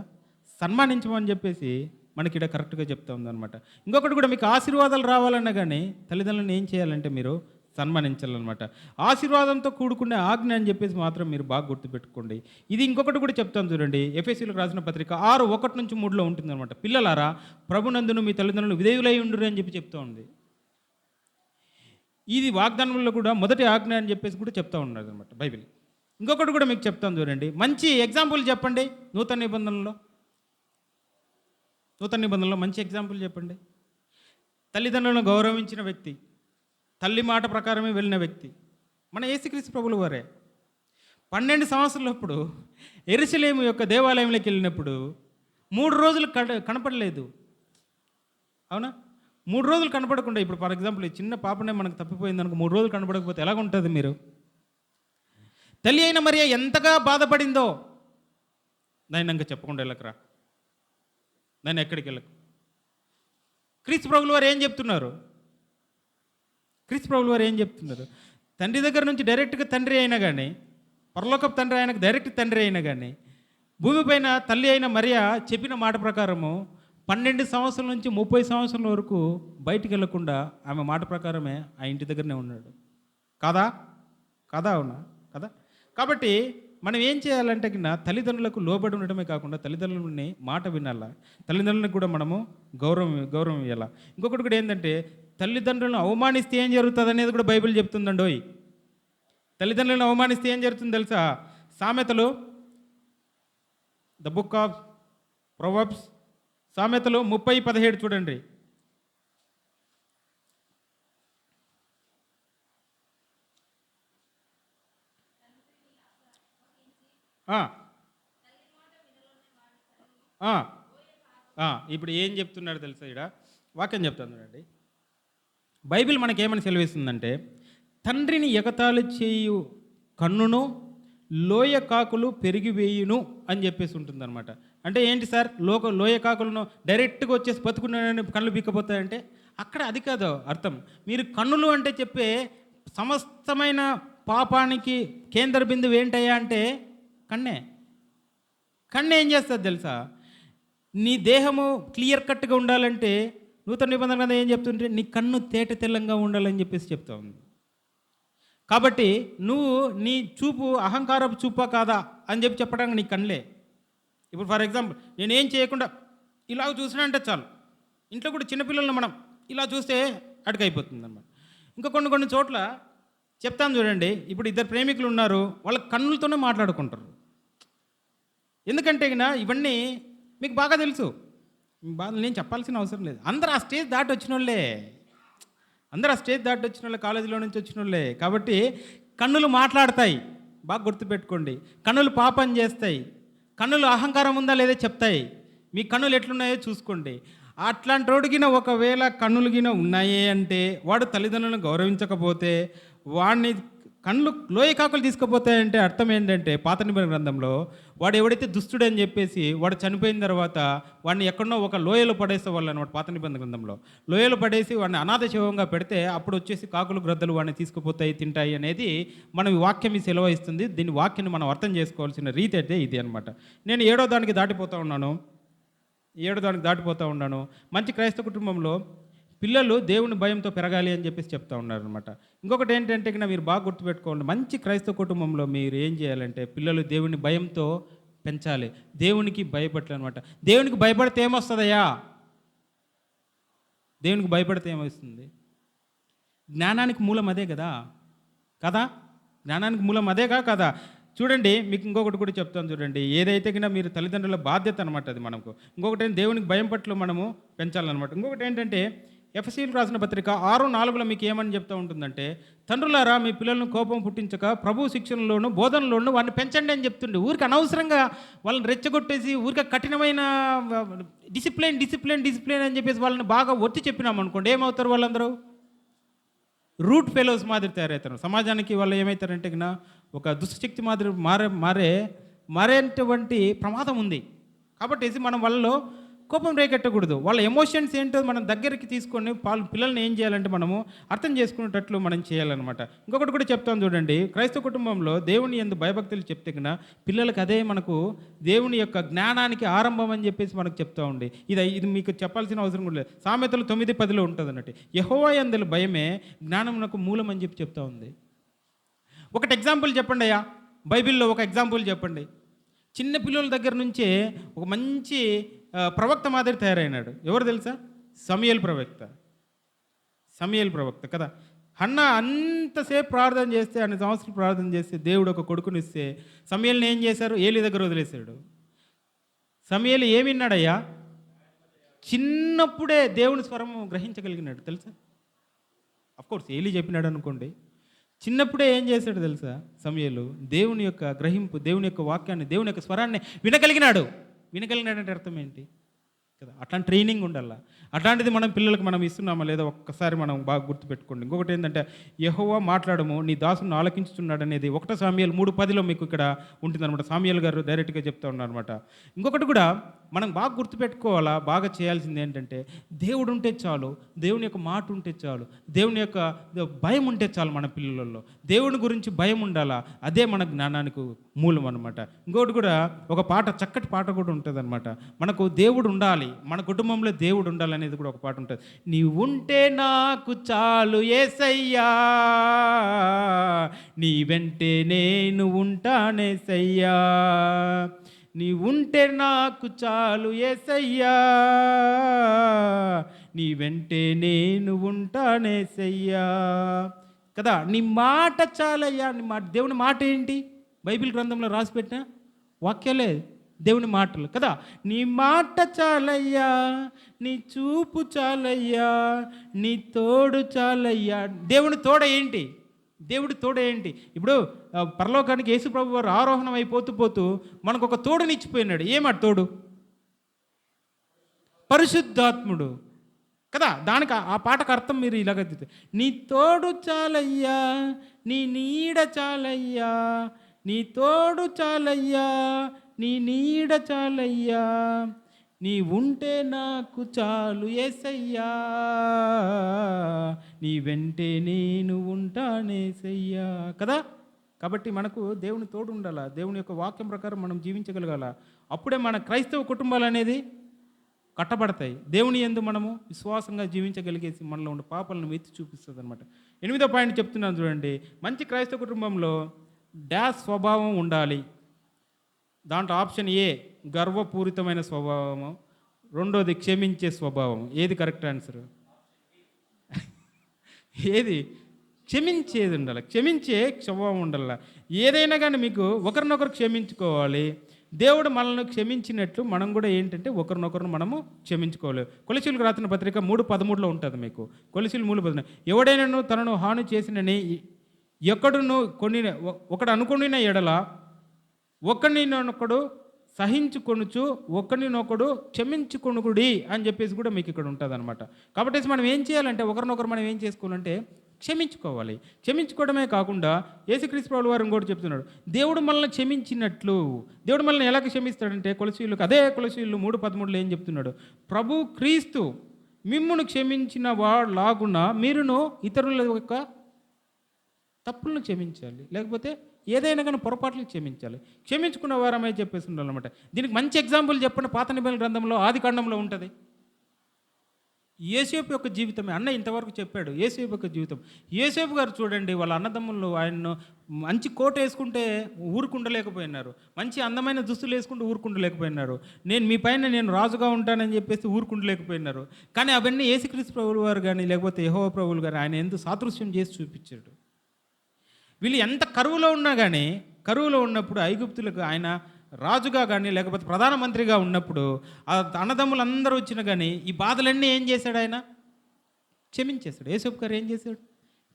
సన్మానించమని చెప్పేసి మనకి ఇక్కడ కరెక్ట్గా చెప్తా ఉందన్నమాట. ఇంకొకటి కూడా మీకు ఆశీర్వాదాలు రావాలన్నా కానీ తల్లిదండ్రులను ఏం చేయాలంటే మీరు సన్మానించాలన్నమాట. ఆశీర్వాదంతో కూడుకునే ఆజ్ఞ అని చెప్పేసి మాత్రం మీరు బాగా గుర్తుపెట్టుకోండి. ఇది ఇంకొకటి కూడా చెప్తాను చూడండి. ఎఫెసీయులకు రాసిన పత్రిక 6:1-3 ఉంటుందన్నమాట. పిల్లలారా ప్రభునందును మీ తల్లిదండ్రులు విధేయులై ఉండురు అని చెప్పి చెప్తా ఉంది. ఇది వాగ్దానంలో కూడా మొదటి ఆజ్ఞ అని చెప్పేసి కూడా చెప్తా ఉన్నది అనమాట బైబిల్. ఇంకొకటి కూడా మీకు చెప్తాను చూడండి. మంచి ఎగ్జాంపుల్ చెప్పండి. నూతన నిబంధనలో మంచి ఎగ్జాంపుల్ చెప్పండి. తల్లిదండ్రులను గౌరవించిన వ్యక్తి, తల్లి మాట ప్రకారమే వెళ్ళిన వ్యక్తి మన యేసుక్రీస్తు ప్రభుల వారే. 12 సంవత్సరాలప్పుడు యెరూషలేము యొక్క దేవాలయంలోకి వెళ్ళినప్పుడు 3 రోజులు కనపడలేదు. అవునా? 3 రోజులు కనపడకుండా, ఇప్పుడు ఫర్ ఎగ్జాంపుల్ ఈ చిన్న పాపనే మనకు తప్పిపోయింది అనుకో, 3 రోజులు కనపడకపోతే ఎలాగుంటుంది? మీరు తల్లి అయిన మరియా ఎంతగా బాధపడిందో, నాయన ఇంకా చెప్పకుండా వెళ్ళకరా, నాయన ఎక్కడికి వెళ్ళకు. క్రీస్తు ప్రభుల వారు ఏం చెప్తున్నారు? తండ్రి దగ్గర నుంచి డైరెక్ట్గా తండ్రి అయినా కానీ, పరలోకపు తండ్రి ఆయనకు డైరెక్ట్ తండ్రి అయినా కానీ, భూమిపైన తల్లి అయిన మరియా చెప్పిన మాట ప్రకారము 12 సంవత్సరాల నుంచి 30 సంవత్సరాల వరకు బయటికి వెళ్ళకుండా ఆమె మాట ప్రకారమే ఆ ఇంటి దగ్గరనే ఉన్నాడు. కాదా? అవునా? కదా. కాబట్టి మనం ఏం చేయాలంటే కింద తల్లిదండ్రులకు లోబడి ఉండటమే కాకుండా తల్లిదండ్రులని మాట వినాలా, తల్లిదండ్రులకు కూడా మనము గౌరవం ఇవ్వాలా. ఇంకొకటి కూడా ఏంటంటే తల్లిదండ్రులను అవమానిస్తే ఏం జరుగుతుంది అనేది కూడా బైబిల్ చెప్తుందండోయ్. తల్లిదండ్రులను అవమానిస్తే ఏం జరుగుతుంది తెలుసా? సామెతలు, ద బుక్ ఆఫ్ ప్రొవర్బ్స్, సామెతలు 30:17 చూడండి. ఇప్పుడు ఏం చెప్తున్నాడు తెలుసా? ఇక్కడ వాక్యం చెప్తాను చూడండి. బైబిల్ మనకేమని సెలవిస్తుందంటే తండ్రిని ఎగతాళి చేయు కన్నును లోయ కాకులు పెరిగివేయును అని చెప్పేసి ఉంటుందన్నమాట. అంటే ఏంటి సార్? లోయ కాకులను డైరెక్ట్గా వచ్చేసి బతుకున్న కళ్ళు బిక్కపోతాయంటే అక్కడ అది కాదు అర్థం. మీరు కన్నులు అంటే చెప్పే సమస్తమైన పాపానికి కేంద్ర బిందువు ఏంటయ్యా అంటే కన్ను ఏం చేస్తుంది తెలుసా? నీ దేహము క్లియర్ కట్గా ఉండాలంటే నూతన నిబంధన ఏం చెప్తుంటే నీ కన్ను తేట తెల్లంగా ఉండాలని చెప్పేసి చెప్తా ఉంది. కాబట్టి నువ్వు నీ చూపు అహంకారపు చూపా కాదా అని చెప్పడానికి నీ కళ్ళే. ఇప్పుడు ఫర్ ఎగ్జాంపుల్ నేనేం చేయకుండా ఇలా చూసినా అంటే చాలు. ఇంట్లో కూడా చిన్నపిల్లలను మనం ఇలా చూస్తే అటుకైపోతుంది అన్నమాట. ఇంకా కొన్ని చోట్ల చెప్తాను చూడండి. ఇప్పుడు ఇద్దరు ప్రేమికులు ఉన్నారు, వాళ్ళ కన్నులతోనే మాట్లాడుకుంటారు. ఎందుకంటే ఇవన్నీ మీకు బాగా తెలుసు, బాగా నేను చెప్పాల్సిన అవసరం లేదు. అందరూ ఆ స్టేజ్ దాటి వచ్చిన వాళ్ళే, కాలేజీలో నుంచి వచ్చిన వాళ్ళే. కాబట్టి కన్నులు మాట్లాడతాయి, బాగా గుర్తుపెట్టుకోండి. కన్నులు పాపం చేస్తాయి, కన్నులు అహంకారం ఉందా లేదా చెప్తాయి. మీ కన్నులు ఎట్లున్నాయో చూసుకోండి. అట్లాంటి రోడ్డుగిన ఒకవేళ కన్నులు గిన ఉన్నాయే అంటే వాడు తల్లిదండ్రులను గౌరవించకపోతే వాడిని కళ్ళు లోయకాకులు తీసుకుపోతాయంటే అర్థం ఏంటంటే పాత నిబంధన గ్రంథంలో వాడు ఎవడైతే దుష్టుడని చెప్పేసి వాడు చనిపోయిన తర్వాత వాడిని ఎక్కడో ఒక లోయలో పడేసేవాళ్ళు అనమాట. పాత నిబంధన గ్రంథంలో లోయలో పడేసి వాడిని అనాథ శవంగా పెడితే అప్పుడు వచ్చేసి కాకులు గ్రద్దలు వాడిని తీసుకుపోతాయి, తింటాయి అనేది మనం ఈ వాక్యం ఈ సెలవు ఇస్తుంది. దీని వాక్యాన్ని మనం అర్థం చేసుకోవాల్సిన రీతి అయితే ఇది అనమాట. నేను 7వ దానికి దాటిపోతూ ఉన్నాను. మంచి క్రైస్తవ కుటుంబంలో పిల్లలు దేవుని భయంతో పెరగాలి అని చెప్పేసి చెప్తా ఉన్నారు అనమాట. ఇంకొకటి ఏంటంటే మీరు బాగా గుర్తుపెట్టుకోండి, మంచి క్రైస్తవ కుటుంబంలో మీరు ఏం చేయాలంటే పిల్లలు దేవుని భయంతో పెంచాలి, దేవునికి భయపడాలి అనమాట. దేవునికి భయపడితే ఏమొస్తుందయ్యా? దేవునికి భయపడితే ఏమొస్తుంది? జ్ఞానానికి మూలం అదే కదా? జ్ఞానానికి మూలం అదేగా కదా? చూడండి, మీకు ఇంకొకటి కూడా చెప్తాను చూడండి. ఏదైతే మీరు తల్లిదండ్రుల బాధ్యత అనమాట అది మనకు. ఇంకొకటి దేవునికి భయం పట్ల మనము పెంచాలన్నమాట. ఇంకొకటి ఏంటంటే ఎఫెసీయులకు రాసిన పత్రిక 6:4 మీకు ఏమని చెప్తూ ఉంటుందంటే, తండ్రులారా మీ పిల్లలను కోపం పుట్టించక ప్రభు శిక్షణలోను బోధనలోను వాడిని పెంచండి అని చెప్తుండే. ఊరికి అనవసరంగా వాళ్ళని రెచ్చగొట్టేసి ఊరికి కఠినమైన డిసిప్లిన్ అని చెప్పేసి వాళ్ళని బాగా ఒత్తి చెప్పినాం అనుకోండి, ఏమవుతారు? వాళ్ళందరూ రూట్ ఫెలోస్ మాదిరి తయారవుతారు. సమాజానికి వాళ్ళు ఏమవుతారంటే ఒక దుష్టశక్తి మాదిరి మారేటువంటి ప్రమాదం ఉంది. కాబట్టి మనం వాళ్ళలో కోపం రేకెట్టకూడదు. వాళ్ళ ఎమోషన్స్ ఏంటో మనం దగ్గరికి తీసుకొని పిల్లల్ని ఏం చేయాలంటే మనము అర్థం చేసుకునేటట్లు మనం చేయాలన్నమాట. ఇంకొకటి కూడా చెప్తాను చూడండి, క్రైస్తవ కుటుంబంలో దేవుని యందు భయభక్తులు చెప్తే పిల్లలకి అదే మనకు దేవుని యొక్క జ్ఞానానికి ఆరంభం అని చెప్పేసి మనకు చెప్తా ఉండి ఇది మీకు చెప్పాల్సిన అవసరం కూడా లేదు. సామెతలు 9:10 ఉంటుంది అన్నట్టు. యెహోవా యందు భయమే జ్ఞానమునకు మూలం అని చెప్తా ఉంది. ఒకటి ఎగ్జాంపుల్ చెప్పండి అయ్యా, బైబిల్లో ఒక ఎగ్జాంపుల్ చెప్పండి. చిన్న పిల్లల దగ్గర నుంచే ఒక మంచి ప్రవక్త మాదిరి తయారైనాడు. ఎవరు తెలుసా? సమూయేలు ప్రవక్త కదా. హన్నా అంతసేపు ప్రార్థన చేస్తే, 2 సంవత్సరాలు ప్రార్థన చేస్తే దేవుడు ఒక కొడుకునిస్తే సమూయేలుని ఏం చేశారు? ఏలీ దగ్గర వదిలేశాడు. సమూయేలు ఏమి విన్నాడయ్యా? చిన్నప్పుడే దేవుని స్వరం గ్రహించగలిగినాడు తెలుసా. అఫ్కోర్స్ ఏలీ చెప్పినాడు అనుకోండి, చిన్నప్పుడే ఏం చేశాడు తెలుసా? సమూయేలు దేవుని యొక్క గ్రహింపు, దేవుని యొక్క వాక్యాన్ని, దేవుని యొక్క స్వరాన్ని వినగలిగినాడంటే అర్థం ఏంటి కదా? అట్లాంటి ట్రైనింగ్ ఉండాల. అట్లాంటిది మనం పిల్లలకు మనం ఇస్తున్నామా లేదా ఒక్కసారి మనం బాగా గుర్తుపెట్టుకోండి. ఇంకొకటి ఏంటంటే యెహోవా మాట్లాడము నీ దాసును ఆలకించుతున్నాడు అనేది 1 సమూయేలు 3:10 మీకు ఇక్కడ ఉంటుందన్నమాట. సమూయేలు గారు డైరెక్ట్గా చెప్తా ఉన్నారనమాట. ఇంకొకటి కూడా మనం బాగా గుర్తుపెట్టుకోవాలా, బాగా చేయాల్సింది ఏంటంటే దేవుడు ఉంటే చాలు, దేవుని యొక్క మాట ఉంటే చాలు, దేవుని యొక్క భయం ఉంటే చాలు. మన పిల్లలలో దేవుని గురించి భయం ఉండాలా, అదే మన జ్ఞానానికి మూలం అనమాట. ఇంకొకటి కూడా ఒక పాట, చక్కటి పాట కూడా ఉంటుంది అనమాట. మనకు దేవుడు ఉండాలి, మన కుటుంబంలో దేవుడు ఉండాలి అనేది కూడా ఒక పాట ఉంటుంది. నీ ఉంటే నాకు చాలు యేసయ్యా, నీ వెంటే నేను ఉంటానేసయ్యా, నీ ఉంటే నాకు చాలు యేసయ్యా, నీ వెంటే నేను ఉంటానేసయ్యా కదా. నీ మాట చాలయ్యా. దేవుని మాట ఏంటి? బైబిల్ గ్రంథంలో రాసిపెట్టిన వాక్యాలే దేవుని మాటలు కదా. నీ మాట చాలయ్యా, నీ చూపు చాలయ్యా, నీ తోడు చాలయ్యా. దేవుని తోడ ఏంటి? ఇప్పుడు పరలోకానికి యేసు ప్రభు వారు ఆరోహణం అయిపోతూ మనకు ఒక తోడునిచ్చిపోయినాడు. ఏమాట తోడు? పరిశుద్ధాత్ముడు కదా. దానికి ఆ పాటకు అర్థం మీరు ఇలాగ, నీ తోడు చాలయ్యా, నీ నీడ చాలయ్యా, నీ తోడు చాలయ్యా, నీ నీడ చాలయ్యా, నీ ఉంటే నాకు చాలు యేసయ్యా, నీ వెంటే నేను ఉంటానేసయ్యా కదా. కాబట్టి మనకు దేవుని తోడు ఉండాలా, దేవుని యొక్క వాక్యం ప్రకారం మనం జీవించగలగాల. అప్పుడే మన క్రైస్తవ కుటుంబాలు అనేది కట్టబడతాయి. దేవుని యందు మనము విశ్వాసంగా జీవించగలిగేసి మనలో ఉన్న పాపాలను ఎత్తి చూపిస్తుంది అనమాట. 8వ పాయింట్ చెప్తున్నాను చూడండి. మంచి క్రైస్తవ కుటుంబంలో డాష్ స్వభావం ఉండాలి. దాంట్లో ఆప్షన్ ఏ గర్వపూరితమైన స్వభావము, రెండోది క్షమించే స్వభావం. ఏది కరెక్ట్ ఆన్సర్? ఏది? క్షమించేది ఉండాలి, క్షమించే స్వభావం ఉండాలి. ఏదైనా కానీ మీకు ఒకరినొకరు క్షమించుకోవాలి. దేవుడు మనల్ని క్షమించినట్లు మనం కూడా ఏంటంటే ఒకరినొకరు మనము క్షమించుకోవాలి. కొలసీలకు రాసిన పత్రిక 3:13 ఉంటుంది మీకు. కొలసీలు 3:13 ఎవడైనాను తనను హాని చేసినని ఎక్కడును ఒకడు అనుకున్న ఎడల ఒకరినొకడు సహించుకొనుచు ఒకరినొకడు క్షమించుకొనుకుడి అని చెప్పేసి కూడా మీకు ఇక్కడ ఉంటుంది అనమాట. కాబట్టి మనం ఏం చేయాలంటే ఒకరినొకరు మనం ఏం చేసుకోవాలంటే క్షమించుకోవాలి. క్షమించుకోవడమే కాకుండా యేసుక్రీస్తు ప్రభువు వారు ఇంకోటి చెప్తున్నాడు. దేవుడు మనల్ని క్షమించినట్లు, దేవుడు మనల్ని ఎలా క్షమిస్తాడంటే కొలసీయులకు అదే కొలసీయులు 3:13 ఏం చెప్తున్నాడు? ప్రభు క్రీస్తు మిమ్మును క్షమించిన వాలాగున మీరును ఇతరుల యొక్క తప్పులను క్షమించాలి, లేకపోతే ఏదైనా కానీ పొరపాట్లు క్షమించాలి. క్షమించుకున్న వారమే చెప్పేసి ఉండాలన్నమాట. దీనికి మంచి ఎగ్జాంపుల్ చెప్పండి. పాత నిబంధన గ్రంథంలో ఆదికాండంలో ఉంటుంది. యోసేపు యొక్క జీవితమే అన్న ఇంతవరకు చెప్పాడు. యోసేపు యొక్క జీవితం. యోసేపు గారు చూడండి, వాళ్ళ అన్నదమ్ములు ఆయన్ను మంచి కోట వేసుకుంటే ఊరుకుండలేకపోయినారు, మంచి అందమైన దుస్తులు వేసుకుంటూ ఊరుకుండలేకపోయినారు, మీ పైన నేను రాజుగా ఉంటానని చెప్పేసి ఊరుకుండలేకపోయినారు. కానీ అవన్నీ యేసుక్రీస్తు ప్రభువుల వారు కానీ లేకపోతే యెహోవా ప్రభువులు కానీ ఆయన ఎందుకు సాదృశ్యం చేసి చూపించాడు. వీళ్ళు ఎంత కరువులో ఉన్నా కానీ, కరువులో ఉన్నప్పుడు ఐగుప్తులకు ఆయన రాజుగా కానీ లేకపోతే ప్రధానమంత్రిగా ఉన్నప్పుడు ఆ అన్నదమ్ములు అందరూ వచ్చినా కానీ ఈ బాధలన్నీ ఏం చేశాడు? ఆయన క్షమించేశాడు. యేసప్ప గారు ఏం చేశాడు?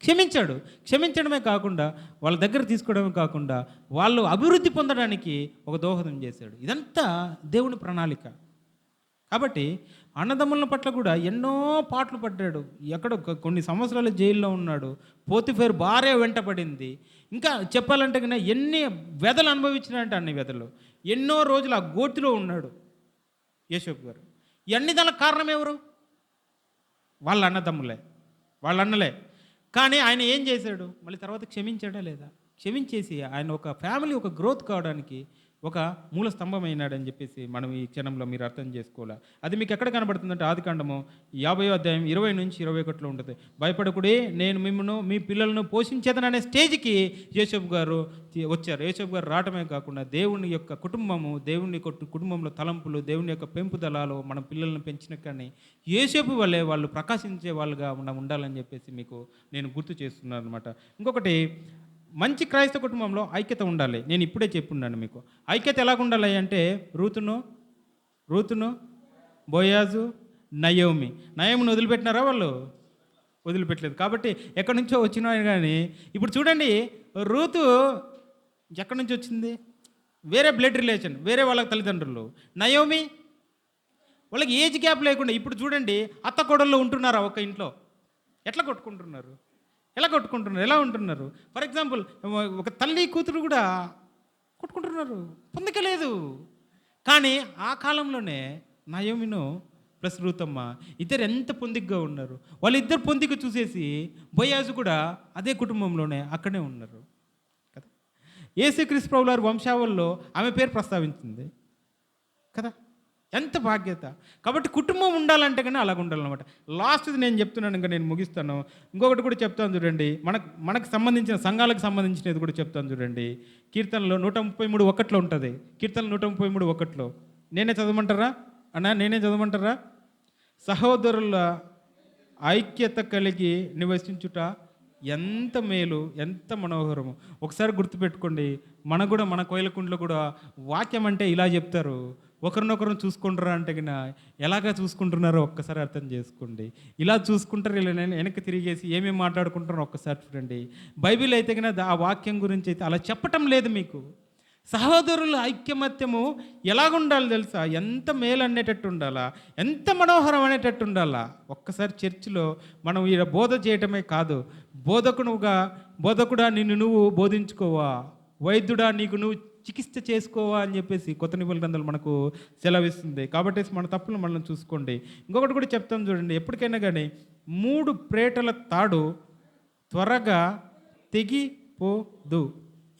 క్షమించాడు. క్షమించడమే కాకుండా వాళ్ళ దగ్గర తీసుకోవడమే కాకుండా వాళ్ళు అభివృద్ధి పొందడానికి ఒక దోహదం చేశాడు. ఇదంతా దేవుని ప్రణాళిక. కాబట్టి అన్నదమ్ముల పట్ల కూడా ఎన్నో పాటలు పడ్డాడు. ఎక్కడో కొన్ని సంవత్సరాలు జైల్లో ఉన్నాడు. పోతిఫేరు భార్య వెంటపడింది. ఇంకా చెప్పాలంటే కన్నా ఎన్ని వ్యధలు అనుభవించినాయంటే అన్ని వ్యధలు. ఎన్నో రోజులు ఆ గోతిలో ఉన్నాడు యేసప్ప గారు. ఇవన్నీ దానికి కారణం ఎవరు? వాళ్ళ అన్నదమ్ములే, వాళ్ళ అన్నలే. కానీ ఆయన ఏం చేశాడు? మళ్ళీ తర్వాత క్షమించాడా లేదా? క్షమించేసి ఆయన ఒక ఫ్యామిలీ ఒక గ్రోత్ కావడానికి ఒక మూల స్తంభం అయినాడని చెప్పేసి మనం ఈ క్షణంలో మీరు అర్థం చేసుకోవాలి. అది మీకు ఎక్కడ కనబడుతుందంటే ఆదికాండము 50వ అధ్యాయం 20 నుంచి 21 ఉంటుంది. భయపడకుడే, నేను మిమ్మల్ని మీ పిల్లలను పోషించేదననే స్టేజ్కి యేసప్ప గారు వచ్చారు. యేసప్ప గారు రావటమే కాకుండా దేవుని యొక్క కుటుంబము, దేవుని కుటుంబంలో తలంపులు, దేవుని యొక్క పెంపుదలాలు మన పిల్లలను పెంచిన కానీ యేసప్ప వల్లే వాళ్ళు ప్రకాశించే వాళ్ళుగా మనం ఉండాలని చెప్పేసి మీకు నేను గుర్తు చేస్తున్నాను అనమాట. ఇంకొకటి, మంచి క్రైస్తవ కుటుంబంలో ఐక్యత ఉండాలి. నేను ఇప్పుడే చెప్పున్నాను మీకు. ఐక్యత ఎలాగ ఉండాలి అంటే రూతును బోయాజు నయోమిని వదిలిపెట్టినారా? వాళ్ళు వదిలిపెట్టలేదు. కాబట్టి ఎక్కడి నుంచో వచ్చినా కానీ ఇప్పుడు చూడండి, రూతు ఎక్కడి నుంచి వచ్చింది? వేరే బ్లడ్ రిలేషన్, వేరే వాళ్ళకి తల్లిదండ్రులు. నయోమి వాళ్ళకి ఏజ్ గ్యాప్ లేకుండా. ఇప్పుడు చూడండి, అత్త కోడళ్ళు ఉంటున్నారా ఒక ఇంట్లో? ఎట్లా కొట్టుకుంటున్నారు? ఎలా ఉంటున్నారు? ఫర్ ఎగ్జాంపుల్ ఒక తల్లి కూతురు కూడా కొట్టుకుంటున్నారు, పొందకలేదు. కానీ ఆ కాలంలోనే నయోమిను ప్లస్ రూతమ్మ ఇద్దరు ఎంత పొందికగా ఉన్నారు. వాళ్ళిద్దరు పొందిక చూసేసి బోయాజు కూడా అదే కుటుంబంలోనే అక్కడే ఉన్నారు కదా. యేసుక్రీస్తు ప్రభువు వారి వంశావళిలో ఆమె పేరు ప్రస్తావించింది కదా. ఎంత బాధ్యత. కాబట్టి కుటుంబం ఉండాలంటే కానీ అలాగ ఉండాలన్నమాట. లాస్ట్ది నేను చెప్తున్నాను, ఇంకా నేను ముగిస్తాను. ఇంకొకటి కూడా చెప్తాను చూడండి, మనకు సంబంధించిన సంఘాలకు సంబంధించినది కూడా చెప్తాను చూడండి. కీర్తనలో 133:1 ఉంటుంది. కీర్తనలు 133:1 నేనే చదవమంటారా? సహోదరుల ఐక్యత కలిగి నివసించుట ఎంత మేలు, ఎంత మనోహరము. ఒకసారి గుర్తుపెట్టుకోండి, మన కోయిలకుంట్లో కూడా వాక్యం అంటే ఇలా చెప్తారు. ఒకరినొకరు చూసుకుంటారా అంటే కన్నా ఎలాగా చూసుకుంటున్నారో ఒక్కసారి అర్థం చేసుకోండి. ఇలా చూసుకుంటారు, ఇలా వెనక్కి తిరిగేసి ఏమేమి మాట్లాడుకుంటారో ఒక్కసారి చూడండి. బైబిల్ అయితే కన్నా ఆ వాక్యం గురించి అయితే అలా చెప్పటం లేదు మీకు. సహోదరుల ఐక్యమత్యము ఎలాగుండాలి తెలుసా? ఎంత మేలు అనేటట్టు ఉండాలా, ఎంత మనోహరం అనేటట్టు ఉండాలా. ఒక్కసారి చర్చిలో మనం ఈ బోధ చేయటమే కాదు, బోధకుడా నిన్ను నువ్వు బోధించుకోవా, వైద్యుడా నీకు నువ్వు చికిత్స చేసుకోవా అని చెప్పేసి కొత్త నిబంధన గ్రంథాలు మనకు సెలవిస్తుంది. కాబట్టి మన తప్పులు మనం చూసుకోండి. ఇంకొకటి కూడా చెప్తాను చూడండి, ఎప్పటికైనా కానీ 3 ప్రేటల తాడు త్వరగా తెగిపోదు.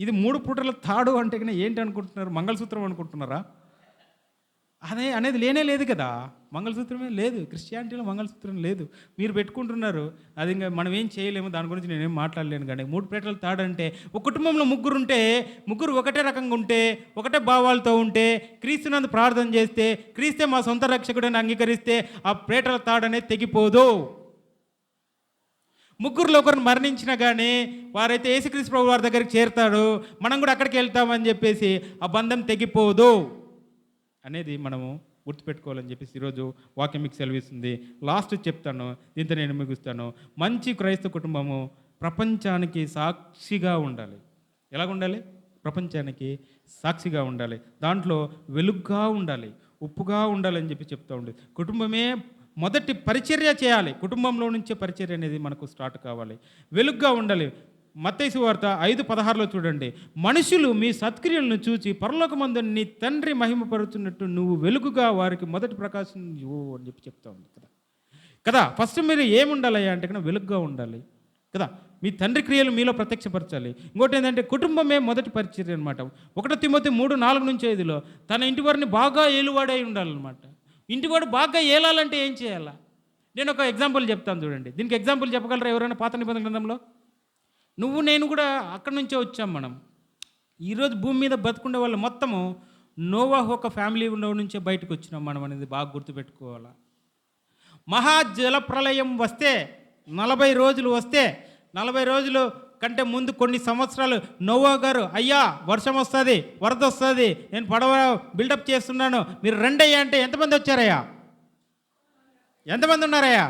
ఇది 3 పూటల తాడు అంటే కానీ ఏంటి అనుకుంటున్నారు? మంగళసూత్రం అనుకుంటున్నారా? అనేది లేనే లేదు కదా. మంగళసూత్రమే లేదు, క్రిస్టియానిటీలో మంగళసూత్రం లేదు. మీరు పెట్టుకుంటున్నారు, అది ఇంకా మనం ఏం చేయలేము, దాని గురించి నేనేం మాట్లాడలేను. కానీ 3 పేటల తాడంటే ఒక కుటుంబంలో ముగ్గురు ఉంటే, ముగ్గురు ఒకటే రకంగా ఉంటే, ఒకటే భావాలతో ఉంటే, క్రీస్తునందు ప్రార్థన చేస్తే, క్రీస్తే మా సొంత రక్షకుడని అంగీకరిస్తే ఆ పేటల తాడనేది తెగిపోదు. ముగ్గురులో ఒకరిని మరణించినా కానీ వారైతే యేసుక్రీస్తు ప్రభు వారి దగ్గరికి చేరుతాడు, మనం కూడా అక్కడికి వెళ్తామని చెప్పేసి ఆ బంధం తెగిపోదు అనేది మనము గుర్తుపెట్టుకోవాలని చెప్పేసి ఈరోజు వాక్యం మీకు సెలవిస్తుంది. లాస్ట్ చెప్తాను, దీంతో నేను ముగిస్తాను. మంచి క్రైస్తవ కుటుంబము ప్రపంచానికి సాక్షిగా ఉండాలి. ఎలాగ ఉండాలి? ప్రపంచానికి సాక్షిగా ఉండాలి, దాంట్లో వెలుగుగా ఉండాలి, ఉప్పుగా ఉండాలని చెప్పి చెప్తూ ఉండేది. కుటుంబమే మొదటి పరిచర్య చేయాలి. కుటుంబంలో నుంచే పరిచర్య అనేది మనకు స్టార్ట్ కావాలి. వెలుగుగా ఉండాలి. మత్తయి సువార్త 5:16 చూడండి. మనుషులు మీ సత్క్రియలను చూచి పరలోకమందు నీ తండ్రి మహిమపరుచున్నట్టు నువ్వు వెలుగుగా వారికి మొదటి ప్రకాశం ఇవ్వు అని చెప్పి చెప్తా ఉంది కదా. ఫస్ట్ మీరు ఏముండాలయ్యా అంటే కన్నా వెలుగుగా ఉండాలి కదా. మీ తండ్రి క్రియలు మీలో ప్రత్యక్షపరచాలి. ఇంకోటి ఏంటంటే కుటుంబమే మొదటి పరిచర్య అనమాట. 1 తిమోతి 3:4-5 తన ఇంటి వారిని బాగా ఏలువాడై ఉండాలన్నమాట. ఇంటివాడు బాగా ఏలాలంటే ఏం చేయాలా? నేను ఒక ఎగ్జాంపుల్ చెప్తాను చూడండి. దీనికి ఎగ్జాంపుల్ చెప్పగలరా ఎవరైనా పాత నిబంధన గ్రంథంలో? నువ్వు నేను కూడా అక్కడి నుంచే వచ్చాం. మనం ఈరోజు భూమి మీద బతుకుండే వాళ్ళు మొత్తము నోవాహు ఒక ఫ్యామిలీ నుంచే బయటకు వచ్చినాం మనం అనేది బాగా గుర్తుపెట్టుకోవాలా. మహాజల ప్రళయం వస్తే 40 రోజులు వస్తే 40 రోజులు కంటే ముందు కొన్ని సంవత్సరాలు నోవా గారు, అయ్యా వర్షం వస్తుంది, వరద వస్తుంది, నేను పడవ బిల్డప్ చేస్తున్నాను, మీరు రెండయ్యా అంటే ఎంతమంది వచ్చారయ్యా? ఎంతమంది ఉన్నారయ్యా?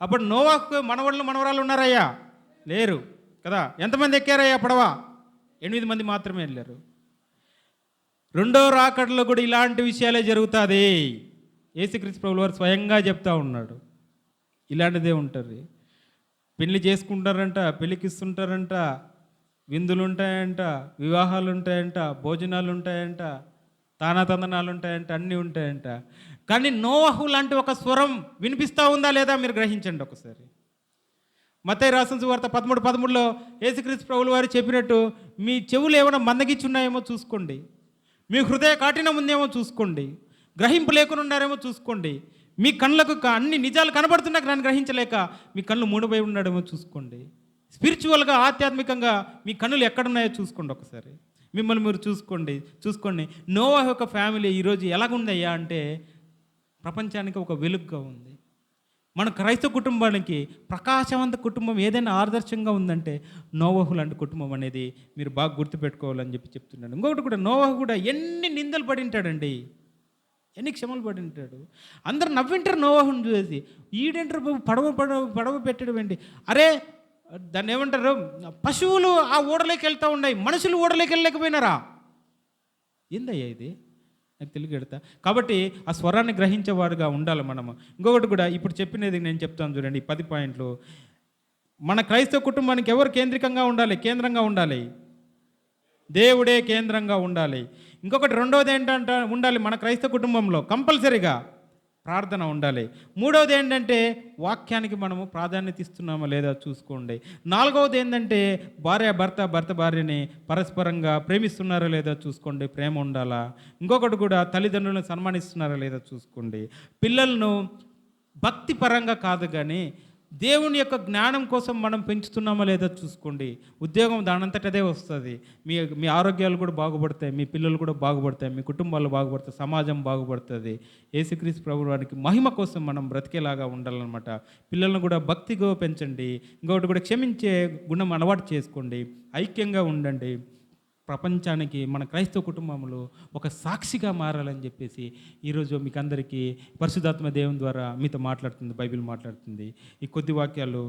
అప్పుడు నోవాకు మనవరాలు ఉన్నారయ్యా? లేరు కదా. ఎంతమంది ఎక్కారయ్యా పడవ? 8 మంది మాత్రమే వెళ్ళారు. రెండో రాకడలో కూడా ఇలాంటి విషయాలే జరుగుతుంది. యేసుక్రీస్తు ప్రభువు వారు స్వయంగా చెప్తా ఉన్నాడు, ఇలాంటిదే ఉంటుంది. పెళ్లి చేసుకుంటారంట, పెళ్ళికి ఇస్తుంటారంట, విందులు ఉంటాయంట, వివాహాలు ఉంటాయంట, భోజనాలు ఉంటాయంట, తానాతందనాలు ఉంటాయంట, అన్నీ ఉంటాయంట. కానీ నోవహు లాంటి ఒక స్వరం వినిపిస్తూ ఉందా లేదా మీరు గ్రహించండి ఒకసారి. మత్తయి రాసిన సువార్త 13:13 యేసుక్రీస్తు ప్రభువు వారు చెప్పినట్టు మీ చెవులు ఏమైనా మందగిచ్చున్నాయేమో చూసుకోండి, మీ హృదయ కాఠినం ఉందేమో చూసుకోండి, గ్రహింపు లేకుండా ఉన్నారేమో చూసుకోండి, మీ కళ్ళకు అన్ని నిజాలు కనబడుతున్నా దాన్ని గ్రహించలేక మీ కళ్ళు మూడబోయి ఉన్నాడేమో చూసుకోండి. స్పిరిచువల్గా ఆధ్యాత్మికంగా మీ కన్నులు ఎక్కడున్నాయో చూసుకోండి ఒకసారి. మిమ్మల్ని మీరు చూసుకోండి. నోవాహు యొక్క ఫ్యామిలీ ఈరోజు ఎలాగుందయ్యా అంటే ప్రపంచానికి ఒక వెలుగుగా ఉంది. మన క్రైస్తవ కుటుంబానికి ప్రకాశవంత కుటుంబం ఏదైనా ఆదర్శంగా ఉందంటే నోవహు లాంటి కుటుంబం అనేది మీరు బాగా గుర్తుపెట్టుకోవాలని చెప్పి చెప్తున్నాడు. ఇంకొకటి కూడా, నోవహు కూడా ఎన్ని నిందలు పడి ఉంటాడండి, ఎన్ని క్షమలు పడి ఉంటాడు. అందరు నవ్వింటారు నోవహుని చూసి. ఈడేంటారు బాబు పడవ పెట్టడం ఏంటి? అరే దాన్ని ఏమంటారు, పశువులు ఆ ఓడలోకి వెళ్తూ ఉన్నాయి, మనుషులు ఓడలోకి వెళ్ళలేకపోయినారా? ఏందయ్యా ఇది? నాకు తెలియగెడతా. కాబట్టి ఆ స్వరాన్ని గ్రహించేవారుగా ఉండాలి మనము. ఇంకొకటి కూడా ఇప్పుడు చెప్పినది నేను చెప్తాను చూడండి, 10 పాయింట్లు. మన క్రైస్తవ కుటుంబానికి ఎవరు కేంద్రంగా ఉండాలి? దేవుడే కేంద్రంగా ఉండాలి. ఇంకొకటి రెండోది ఏంటంటే ఉండాలి మన క్రైస్తవ కుటుంబంలో కంపల్సరీగా ప్రార్థన ఉండాలి. మూడవది ఏంటంటే వాక్యానికి మనము ప్రాధాన్యత ఇస్తున్నామా లేదా చూసుకోండి. నాలుగవది ఏంటంటే భర్త భార్యని పరస్పరంగా ప్రేమిస్తున్నారా లేదా చూసుకోండి, ప్రేమ ఉండాలా. ఇంకొకటి కూడా తల్లిదండ్రులను సన్మానిస్తున్నారా లేదా చూసుకోండి. పిల్లలను భక్తి పరంగా కాదు కానీ దేవుని యొక్క జ్ఞానం కోసం మనం పెంచుతున్నామా లేదా చూసుకోండి. ఉద్యోగం దానంతట అదే వస్తుంది. మీ ఆరోగ్యాలు కూడా బాగుపడతాయి, మీ పిల్లలు కూడా బాగుపడతాయి, మీ కుటుంబాలు బాగుపడతాయి, సమాజం బాగుపడుతుంది. యేసుక్రీస్తు ప్రభువానికి మహిమ కోసం మనం బ్రతికేలాగా ఉండాలన్నమాట. పిల్లలను కూడా భక్తిగా పెంచండి. ఇంకొకటి కూడా క్షమించే గుణం అలవాటు చేసుకోండి. ఐక్యంగా ఉండండి. ప్రపంచానికి మన క్రైస్తవ కుటుంబంలో ఒక సాక్షిగా మారాలని చెప్పేసి ఈరోజు మీకు అందరికీ పరిశుద్ధాత్మ దేవుని ద్వారా మీతో మాట్లాడుతుంది, బైబిల్ మాట్లాడుతుంది. ఈ కొద్ది వాక్యాలు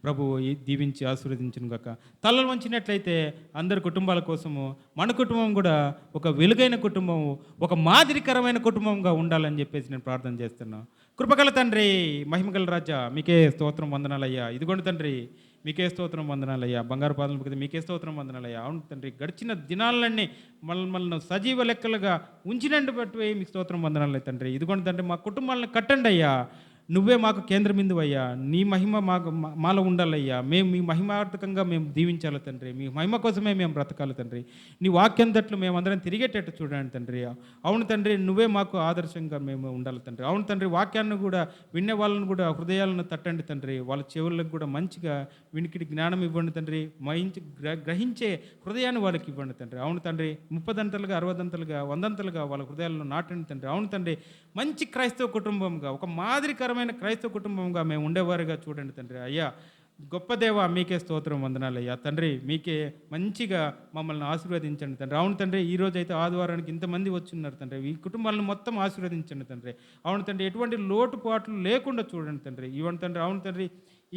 ప్రభువు దీవించి ఆశీర్వదించును గాక. తలలు వంచినట్లయితే అందరి కుటుంబాల కోసము మన కుటుంబం కూడా ఒక వెలుగైన కుటుంబము, ఒక మాదిరికరమైన కుటుంబంగా ఉండాలని చెప్పేసి నేను ప్రార్థన చేస్తున్నాను. కృపగల తండ్రి, మహిమగల రాజా, మీకే స్తోత్రం వందనాలయ్యా. ఇదిగోండి తండ్రి, మీకే స్తోత్రం వందనాలయ్యా. బంగారు పాదముల మీద మీకే స్తోత్రం వందనాలయ్యా. అవును తండ్రి, గడిచిన దినాలన్నీ మనల్ని సజీవ లెక్కలుగా ఉంచినండి బట్టి మీకు స్తోత్రం వందనాలయ్య తండ్రి. ఇదిగోండి తండ్రి, మా కుటుంబాలను కట్టండి అయ్యా. నువ్వే మాకు కేంద్ర బిందువు అయ్యా. నీ మహిమ మాలో ఉండాలయ్యా. మేము మీ మహిమార్థకంగా మేము దీవించాలి తండ్రి. మీ మహిమ కోసమే మేము బ్రతకాలి తండ్రి. నీ వాక్యం తట్లు మేమందరం తిరిగేటట్టు చూడండి తండ్రి. అవును తండ్రి, నువ్వే మాకు ఆదర్శంగా మేము ఉండాలి తండ్రి. అవును తండ్రి, వాక్యాన్ని కూడా వినే వాళ్ళను కూడా హృదయాలను తట్టండి తండ్రి. వాళ్ళ చెవులకు కూడా మంచిగా వినికిడి జ్ఞానం ఇవ్వండి తండ్రి. గ్రహించే హృదయాన్ని వాళ్ళకి ఇవ్వండి తండ్రి. అవును తండ్రి, 30 60 100 వాళ్ళ హృదయాలను నాటండి తండ్రి. అవును తండ్రి, మంచి క్రైస్తవ కుటుంబంగా, ఒక మాదిరికరమైన క్రైస్తవ కుటుంబంగా మేము ఉండేవారుగా చూడండి తండ్రి. అయ్యా గొప్ప దేవ, మీకే స్తోత్రం వందనాలు అయ్యా తండ్రి. మీకే మంచిగా మమ్మల్ని ఆశీర్వదించండి తండ్రి. అవును తండ్రి, ఈ రోజు అయితే ఆదివారానికి ఇంతమంది వచ్చిన్నారు తండ్రి. ఈ కుటుంబాలను మొత్తం ఆశీర్వదించండి తండ్రి. అవును తండ్రి, ఎటువంటి లోటుపాట్లు లేకుండా చూడండి తండ్రి. ఇవ్వండి తండ్రి. అవును తండ్రి,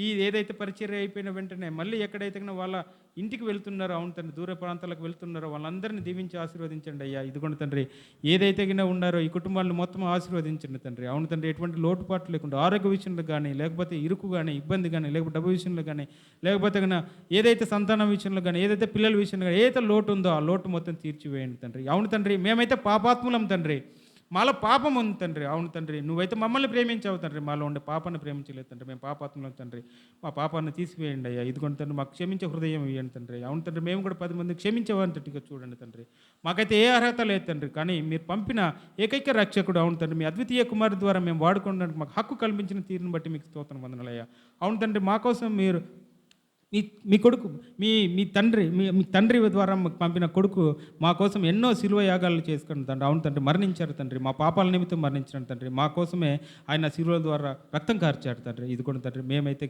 ఈ ఏదైతే పరిచర్య అయిపోయిన వెంటనే మళ్ళీ ఎక్కడైతే వాళ్ళ ఇంటికి వెళ్తున్నారో, అవును తండ్రి, దూర ప్రాంతాలకు వెళ్తున్నారో వాళ్ళందరినీ దీవించి ఆశీర్వదించండి అయ్యా. ఇదిగోండి తండ్రి, ఏదైతే ఉన్నారో ఈ కుటుంబాలను మొత్తం ఆశీర్వదించండి తండ్రి. అవును తండ్రి, ఎటువంటి లోటుపాట్లు లేకుండా ఆరోగ్య విషయంలో కానీ, లేకపోతే ఇరుకు కానీ, ఇబ్బంది కానీ, లేకపోతే డబ్బు విషయంలో కానీ, లేకపోతే ఏదైతే సంతానం విషయంలో కానీ, ఏదైతే పిల్లల విషయంలో కానీ ఏదైతే లోటు ఉందో ఆ లోటు మొత్తం తీర్చివేయండి తండ్రి. అవును తండ్రి, మేమైతే పాపాత్ములం తండ్రి. మాలో పాపం ఉంది తండ్రి. అవును తండ్రి, నువ్వైతే మమ్మల్ని ప్రేమించావు తండ్రి. మాలో ఉండే పాపాన్ని ప్రేమించలేదు తండ్రి. మేము పాపాత్ములం తండ్రి. మా పాపాన్ని తీసివేయండి అయ్యా. ఇదిగోండి తండ్రి, మాకు క్షమించే హృదయం ఇవ్వండి తండ్రి. అవును తండ్రి, మేము కూడా 10 మంది క్షమించేవారంతటిగా చూడండి తండ్రి. మాకైతే ఏ అర్హత లేదు తండ్రి, కానీ మీరు పంపిన ఏకైక రక్షకుడు అవును తండ్రి, మీ అద్వితీయ కుమారు ద్వారా మేము వాడుకోవడానికి మాకు హక్కు కల్పించిన తీరుని బట్టి మీకు స్తోత్రం వందనాలయ్యా. అవును తండ్రి, మా కోసం మీరు మీ కొడుకు మీ తండ్రి మీ తండ్రి ద్వారా మాకు పంపిన కొడుకు మా కోసం ఎన్నో శిలువ యాగాలు చేసుకుని తండ్రి. అవును తండ్రి, మరణించారు తండ్రి. మా పాపాల నిమిత్తం మరణించారు తండ్రి. మా కోసమే ఆయన శిలువ ద్వారా రక్తం కార్చాడు తండ్రి. ఇది కూడా తండ్రి, మేమైతే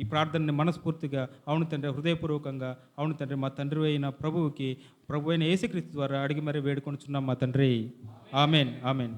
ఈ ప్రార్థనని మనస్ఫూర్తిగా, అవును తండ్రి, హృదయపూర్వకంగా, అవును తండ్రి, మా తండ్రి అయిన ప్రభు అయిన యేసుక్రీస్తు ద్వారా అడిగి మరీ వేడుకొనుచున్నాం మా తండ్రి. Amen, amen.